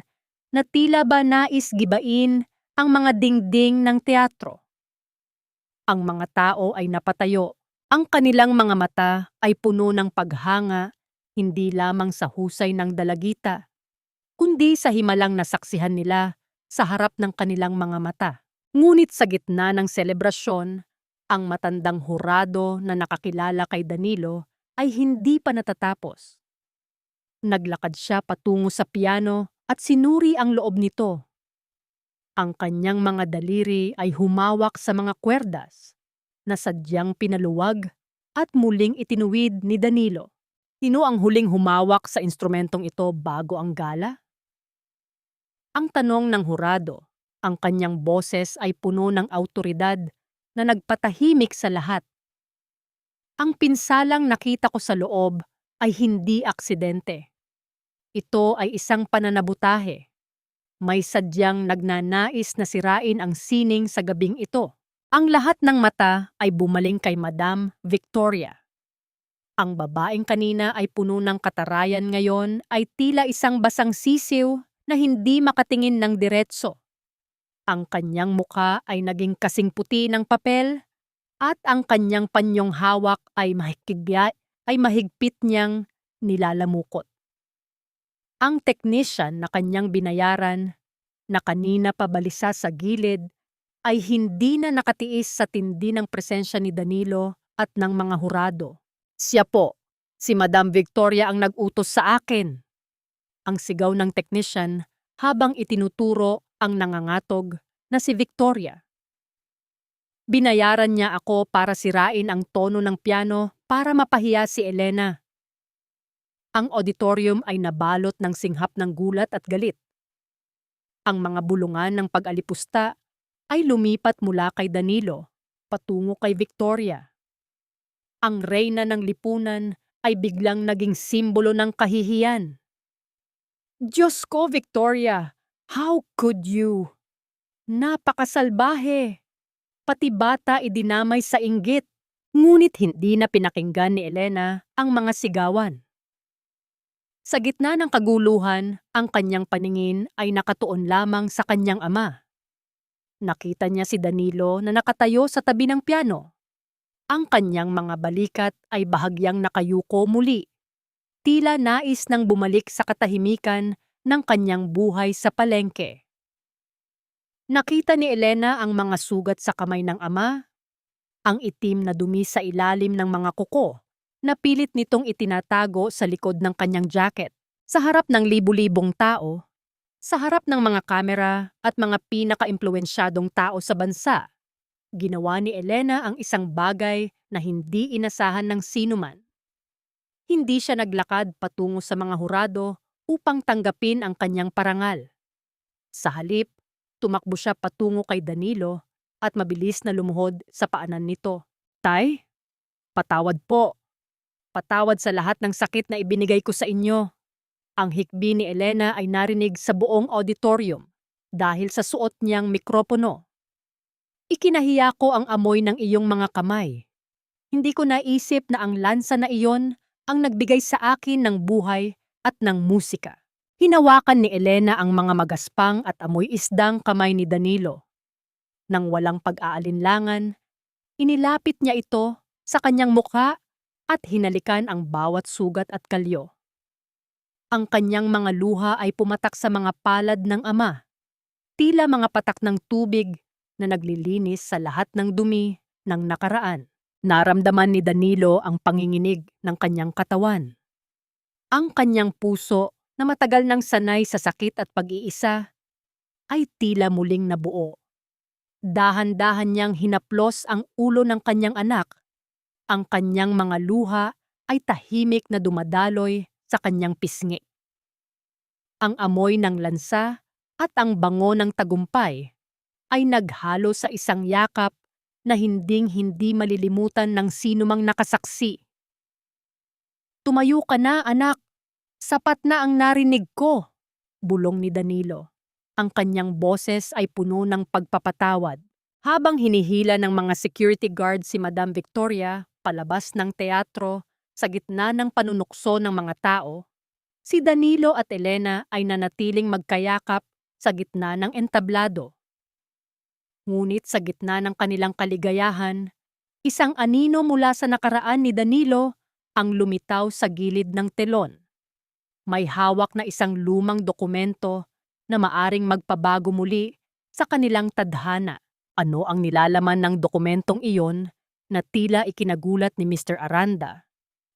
na tila ba nais gibain ang mga dingding ng teatro. Ang mga tao ay napatayo. Ang kanilang mga mata ay puno ng paghanga, hindi lamang sa husay ng dalagita, kundi sa himalang nasaksihan nila sa harap ng kanilang mga mata. Ngunit sa gitna ng selebrasyon, ang matandang hurado na nakakilala kay Danilo ay hindi pa natatapos. Naglakad siya patungo sa piano at sinuri ang loob nito. Ang kanyang mga daliri ay humawak sa mga kwerdas na sadyang pinaluwag at muling itinuwid ni Danilo. Sino ang huling humawak sa instrumentong ito bago ang gala? Ang tanong ng hurado, ang kanyang boses ay puno ng awtoridad na nagpatahimik sa lahat. Ang pinsalang nakita ko sa loob ay hindi aksidente. Ito ay isang pananabutahe. May sadyang nagnanais na sirain ang sining sa gabing ito. Ang lahat ng mata ay bumaling kay Madam Victoria. Ang babaeng kanina ay puno ng katarayan ngayon ay tila isang basang sisiw na hindi makatingin ng diretso. Ang kanyang muka ay naging kasing puti ng papel at ang kanyang panyong hawak ay mahigpit niyang nilalamukot. Ang technician na kanyang binayaran, na kanina pa balisa sa gilid, ay hindi na nakatiis sa tindi ng presensya ni Danilo at ng mga hurado. Siya po, si Madam Victoria ang nag-utos sa akin. Ang sigaw ng technician habang itinuturo ang nangangatog na si Victoria. Binayaran niya ako para sirain ang tono ng piano para mapahiya si Elena. Ang auditorium ay nabalot ng singhap ng gulat at galit. Ang mga bulungan ng pag-alipusta ay lumipat mula kay Danilo patungo kay Victoria. Ang reyna ng lipunan ay biglang naging simbolo ng kahihiyan. Diyos ko, Victoria! How could you? Napakasalbahe! Pati bata idinamay sa inggit. Ngunit hindi na pinakinggan ni Elena ang mga sigawan. Sa gitna ng kaguluhan, ang kanyang paningin ay nakatuon lamang sa kanyang ama. Nakita niya si Danilo na nakatayo sa tabi ng piano. Ang kanyang mga balikat ay bahagyang nakayuko muli. Tila nais nang bumalik sa katahimikan ng kanyang buhay sa palengke. Nakita ni Elena ang mga sugat sa kamay ng ama, ang itim na dumi sa ilalim ng mga kuko, na pilit nitong itinatago sa likod ng kanyang jacket. Sa harap ng libu-libong tao, sa harap ng mga kamera at mga pinaka-impluwensyadong tao sa bansa, ginawa ni Elena ang isang bagay na hindi inasahan ng sinuman. Hindi siya naglakad patungo sa mga hurado upang tanggapin ang kanyang parangal. Sa halip, tumakbo siya patungo kay Danilo at mabilis na lumuhod sa paanan nito. Tay, patawad po. Patawad sa lahat ng sakit na ibinigay ko sa inyo. Ang hikbi ni Elena ay narinig sa buong auditorium dahil sa suot niyang mikropono. Ikinahiya ko ang amoy ng iyong mga kamay. Hindi ko naisip na ang lansa na iyon ang nagbigay sa akin ng buhay at ng musika. Hinawakan ni Elena ang mga magaspang at amoy isdang kamay ni Danilo. Nang walang pag-aalinlangan, inilapit niya ito sa kanyang mukha at hinalikan ang bawat sugat at kalyo. Ang kanyang mga luha ay pumatak sa mga palad ng ama, tila mga patak ng tubig na naglilinis sa lahat ng dumi ng nakaraan. Naramdaman ni Danilo ang panginginig ng kanyang katawan. Ang kanyang puso na matagal nang sanay sa sakit at pag-iisa ay tila muling nabuo. Dahan-dahan niyang hinaplos ang ulo ng kanyang anak. Ang kanyang mga luha ay tahimik na dumadaloy sa kanyang pisngi. Ang amoy ng lansa at ang bango ng tagumpay ay naghalo sa isang yakap na hinding-hindi malilimutan ng sinumang nakasaksi. "Tumayo ka na, anak. Sapat na ang narinig ko," bulong ni Danilo. Ang kanyang boses ay puno ng pagpapatawad. Habang hinihila ng mga security guard si Madam Victoria palabas ng teatro sa gitna ng panunukso ng mga tao, si Danilo at Elena ay nanatiling magkayakap sa gitna ng entablado. Ngunit sa gitna ng kanilang kaligayahan, isang anino mula sa nakaraan ni Danilo ang lumitaw sa gilid ng telon. May hawak na isang lumang dokumento na maaring magpabago muli sa kanilang tadhana. Ano ang nilalaman ng dokumentong iyon na tila ikinagulat ni Mr. Aranda?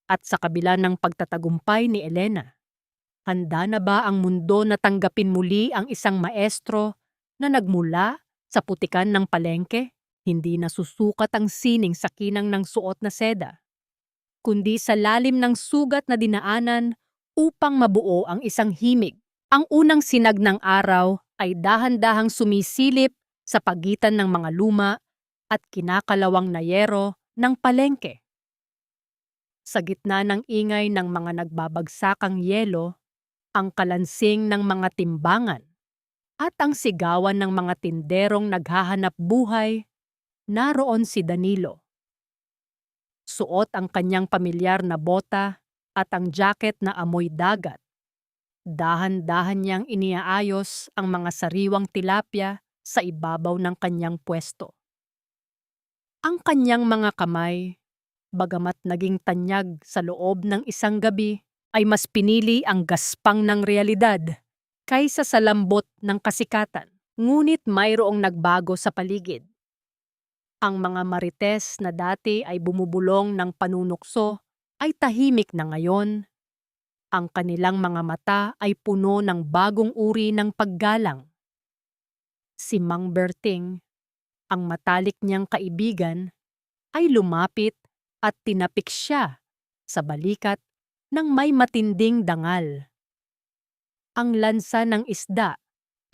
At sa kabila ng pagtatagumpay ni Elena, handa na ba ang mundo na tanggapin muli ang isang maestro na nagmula sa putikan ng palengke? Hindi nasusukat ang sining sa kinang ng suot na seda, kundi sa lalim ng sugat na dinaanan upang mabuo ang isang himig. Ang unang sinag ng araw ay dahan-dahang sumisilip sa pagitan ng mga luma at kinakalawang na yero ng palengke. Sa gitna ng ingay ng mga nagbabagsakang yelo, ang kalansing ng mga timbangan at ang sigawan ng mga tinderong naghahanap buhay, naroon si Danilo. Suot ang kanyang pamilyar na bota at ang jacket na amoy dagat. Dahan-dahan niyang iniaayos ang mga sariwang tilapia sa ibabaw ng kanyang pwesto. Ang kanyang mga kamay, bagamat naging tanyag sa loob ng isang gabi, ay mas pinili ang gaspang ng realidad kaysa sa lambot ng kasikatan. Ngunit mayroong nagbago sa paligid. Ang mga marites na dati ay bumubulong ng panunukso ay tahimik na ngayon. Ang kanilang mga mata ay puno ng bagong uri ng paggalang. Si Mang Berting, ang matalik niyang kaibigan, ay lumapit at tinapik siya sa balikat ng may matinding dangal. Ang lansa ng isda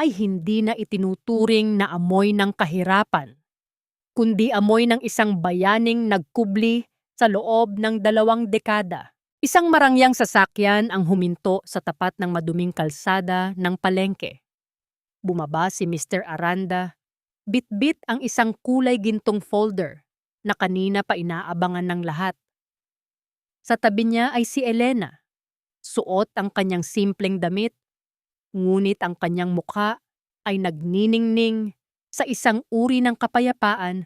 ay hindi na itinuturing na amoy ng kahirapan, kundi amoy ng isang bayaning nagkubli sa loob ng 2 dekada. Isang marangyang sasakyan ang huminto sa tapat ng maduming kalsada ng palengke. Bumaba si Mr. Aranda, bitbit ang isang kulay gintong folder na kanina pa inaabangan ng lahat. Sa tabi niya ay si Elena. Suot ang kanyang simpleng damit, ngunit ang kanyang mukha ay nagniningning sa isang uri ng kapayapaan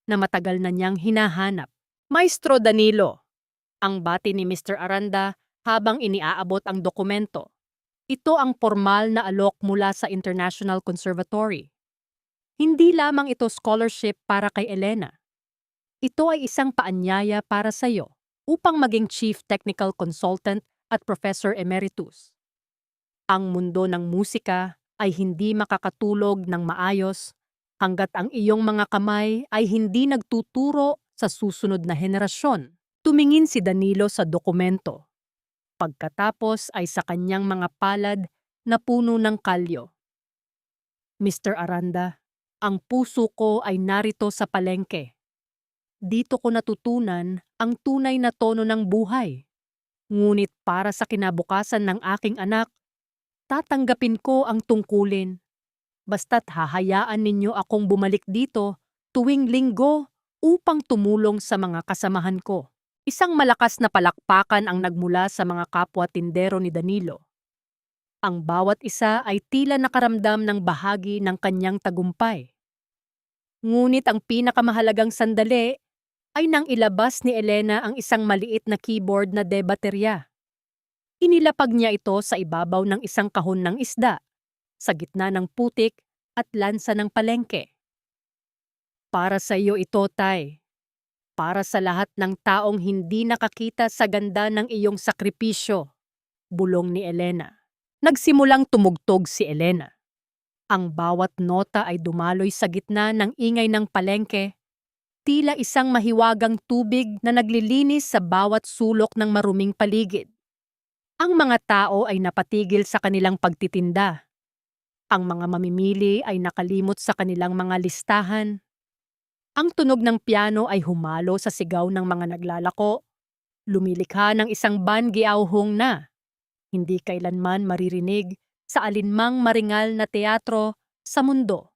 na matagal na niyang hinahanap. "Maestro Danilo," ang bati ni Mr. Aranda habang iniaabot ang dokumento. Ito ang formal na alok mula sa International Conservatory. Hindi lamang ito scholarship para kay Elena. Ito ay isang paanyaya para sa iyo upang maging Chief Technical Consultant at Professor Emeritus. Ang mundo ng musika ay hindi makakatulog ng maayos hanggat ang iyong mga kamay ay hindi nagtuturo sa susunod na henerasyon. Tumingin si Danilo sa dokumento. Pagkatapos ay sa kanyang mga palad na puno ng kalyo. "Mr. Aranda, ang puso ko ay narito sa palengke. Dito ko natutunan ang tunay na tono ng buhay. Ngunit para sa kinabukasan ng aking anak, tatanggapin ko ang tungkulin. Basta't hahayaan ninyo akong bumalik dito tuwing linggo upang tumulong sa mga kasamahan ko." Isang malakas na palakpakan ang nagmula sa mga kapwa tindero ni Danilo. Ang bawat isa ay tila nakaramdam ng bahagi ng kanyang tagumpay. Ngunit ang pinakamahalagang sandali ay nang ilabas ni Elena ang isang maliit na keyboard na de-baterya. Inilapag niya ito sa ibabaw ng isang kahon ng isda, sa gitna ng putik at lansa ng palengke. Para sa iyo ito, Tay. Para sa lahat ng taong hindi nakakita sa ganda ng iyong sakripisyo, bulong ni Elena. Nagsimulang tumugtog si Elena. Ang bawat nota ay dumaloy sa gitna ng ingay ng palengke, tila isang mahiwagang tubig na naglilinis sa bawat sulok ng maruming paligid. Ang mga tao ay napatigil sa kanilang pagtitinda. Ang mga mamimili ay nakalimot sa kanilang mga listahan. Ang tunog ng piano ay humalo sa sigaw ng mga naglalako, lumilikha ng isang bangiauhong na hindi kailanman maririnig sa alinmang maringal na teatro sa mundo.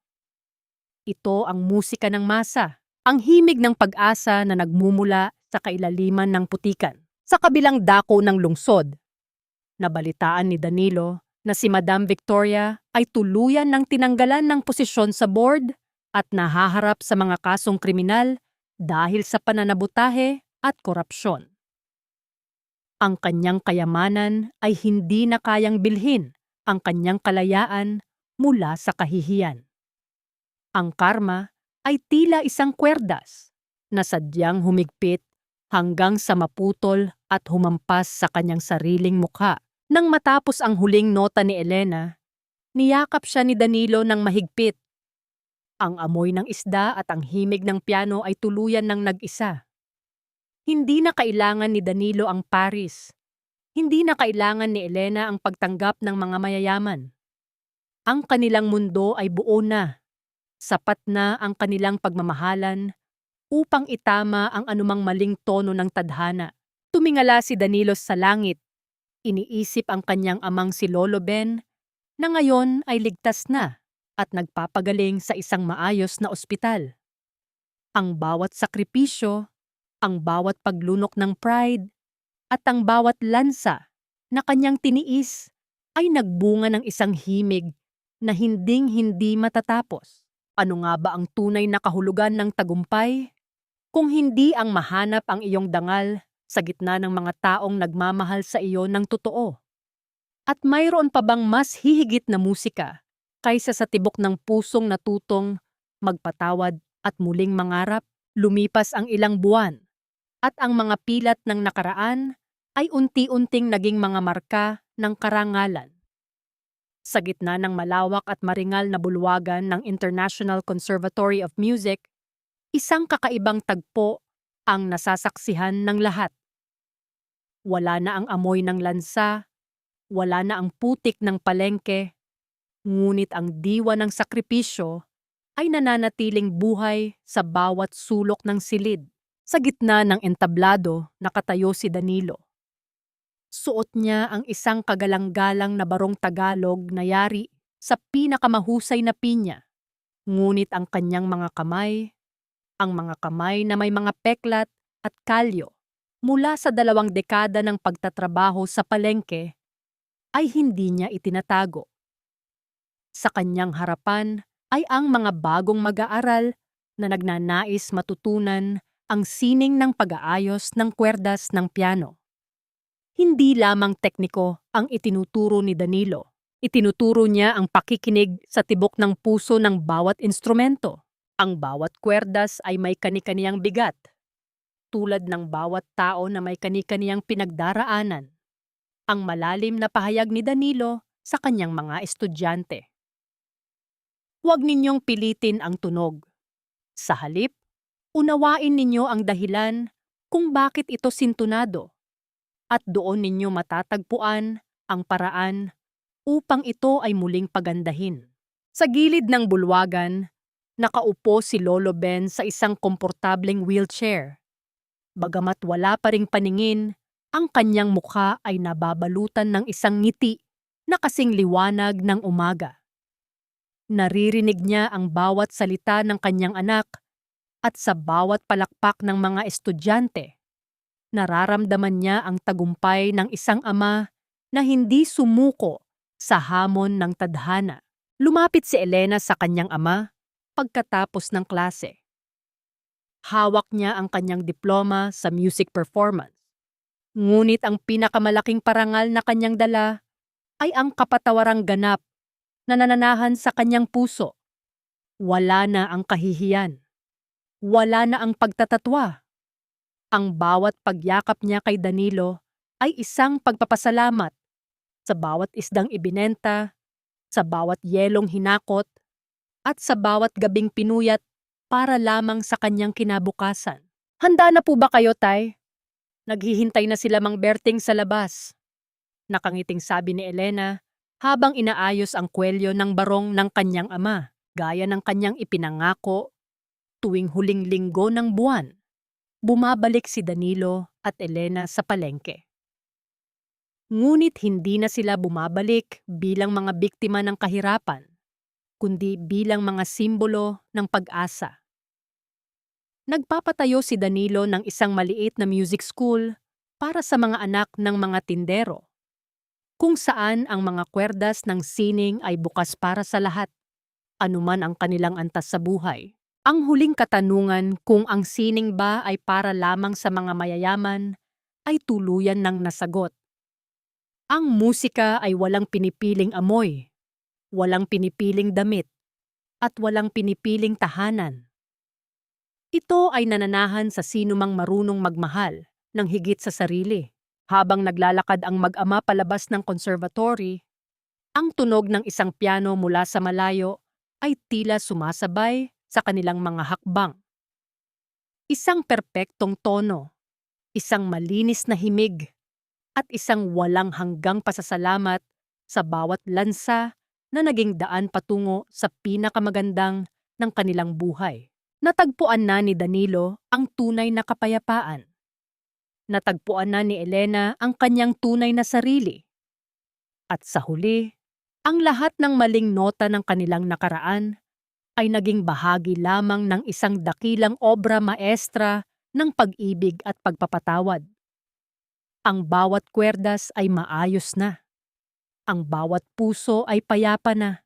Ito ang musika ng masa, ang himig ng pag-asa na nagmumula sa kailaliman ng putikan. Sa kabilang dako ng lungsod, nabalitaan ni Danilo na si Madam Victoria ay tuluyan ng tinanggalan ng posisyon sa board at nahaharap sa mga kasong kriminal dahil sa pananabutahe at korupsyon. Ang kanyang kayamanan ay hindi na kayang bilhin ang kanyang kalayaan mula sa kahihiyan. Ang karma ay tila isang kwerdas na sadyang humigpit hanggang sa maputol at humampas sa kanyang sariling mukha. Nang matapos ang huling nota ni Elena, niyakap siya ni Danilo ng mahigpit. Ang amoy ng isda at ang himig ng piano ay tuluyan ng nag-isa. Hindi na kailangan ni Danilo ang Paris. Hindi na kailangan ni Elena ang pagtanggap ng mga mayayaman. Ang kanilang mundo ay buo na. Sapat na ang kanilang pagmamahalan upang itama ang anumang maling tono ng tadhana. Tumingala si Danilo sa langit. Iniisip ang kanyang amang si Lolo Ben na ngayon ay ligtas na at nagpapagaling sa isang maayos na ospital. Ang bawat sakripisyo, ang bawat paglunok ng pride, at ang bawat lansa na kanyang tiniis ay nagbunga ng isang himig na hinding-hindi matatapos. Ano nga ba ang tunay na kahulugan ng tagumpay? Kung hindi ang mahanap ang iyong dangal sa gitna ng mga taong nagmamahal sa iyo ng totoo. At mayroon pa bang mas hihigit na musika kaysa sa tibok ng pusong natutong magpatawad at muling mangarap? Lumipas ang ilang buwan at ang mga pilat ng nakaraan ay unti-unting naging mga marka ng karangalan. Sa gitna ng malawak at maringal na bulwagan ng International Conservatory of Music, isang kakaibang tagpo ang nasasaksihan ng lahat. Wala na ang amoy ng lansa, wala na ang putik ng palengke, ngunit ang diwa ng sakripisyo ay nananatiling buhay sa bawat sulok ng silid. Sa gitna ng entablado, nakatayo si Danilo. Suot niya ang isang kagalang-galang na barong Tagalog na yari sa pinakamahusay na pinya. Ngunit ang kanyang mga kamay, ang mga kamay na may mga peklat at kalyo mula sa 2 dekada ng pagtatrabaho sa palengke, ay hindi niya itinatago. Sa kanyang harapan ay ang mga bagong mag-aaral na nagnanais matutunan ang sining ng pag-aayos ng kwerdas ng piano. Hindi lamang tekniko ang itinuturo ni Danilo. Itinuturo niya ang pakikinig sa tibok ng puso ng bawat instrumento. Ang bawat kwerdas ay may kani-kaniyang bigat, tulad ng bawat tao na may kani-kaniyang pinagdaraanan. Ang malalim na pahayag ni Danilo sa kanyang mga estudyante. Huwag ninyong pilitin ang tunog. Sa halip, unawain ninyo ang dahilan kung bakit ito sintunado at doon ninyo matatagpuan ang paraan upang ito ay muling pagandahin. Sa gilid ng bulwagan, nakaupo si Lolo Ben sa isang komportableng wheelchair. Bagamat wala pa ring paningin, ang kanyang mukha ay nababalutan ng isang ngiti na kasing liwanag ng umaga. Naririnig niya ang bawat salita ng kanyang anak at sa bawat palakpak ng mga estudyante. Nararamdaman niya ang tagumpay ng isang ama na hindi sumuko Sa hamon ng tadhana, lumapit si Elena sa kanyang ama pagkatapos ng klase. Hawak niya ang kanyang diploma sa music performance. Ngunit ang pinakamalaking parangal na kanyang dala ay ang kapatawarang ganap na nananahan sa kanyang puso. Wala na ang kahihiyan. Wala na ang pagtatatwa. Ang bawat pagyakap niya kay Danilo ay isang pagpapasalamat sa bawat isdang ibinenta, sa bawat yelong hinakot, at sa bawat gabing pinuyat para lamang sa kanyang kinabukasan. Handa na po ba kayo, Tay? Naghihintay na sila Mang Berting sa labas. Nakangiting sabi ni Elena habang inaayos ang kwelyo ng barong ng kanyang ama, gaya ng kanyang ipinangako tuwing huling linggo ng buwan. Bumabalik si Danilo at Elena sa palengke. Ngunit hindi na sila bumabalik bilang mga biktima ng kahirapan, kundi bilang mga simbolo ng pag-asa. Nagpapatayo si Danilo ng isang maliit na music school para sa mga anak ng mga tindero, kung saan ang mga kwerdas ng sining ay bukas para sa lahat, anuman ang kanilang antas sa buhay. Ang huling katanungan kung ang sining ba ay para lamang sa mga mayayaman ay tuluyan ng nasagot. Ang musika ay walang pinipiling amoy, walang pinipiling damit, at walang pinipiling tahanan. Ito ay nananahan sa sinumang marunong magmahal ng higit sa sarili. Habang naglalakad ang mag-ama palabas ng conservatory, ang tunog ng isang piano mula sa malayo ay tila sumasabay sa kanilang mga hakbang. Isang perpektong tono, isang malinis na himig, at isang walang hanggang pasasalamat sa bawat lansa na naging daan patungo sa pinakamagandang ng kanilang buhay. Natagpuan na ni Danilo ang tunay na kapayapaan. Natagpuan na ni Elena ang kanyang tunay na sarili. At sa huli, ang lahat ng maling nota ng kanilang nakaraan ay naging bahagi lamang ng isang dakilang obra maestra ng pag-ibig at pagpapatawad. Ang bawat kwerdas ay maayos na. Ang bawat puso ay payapa na.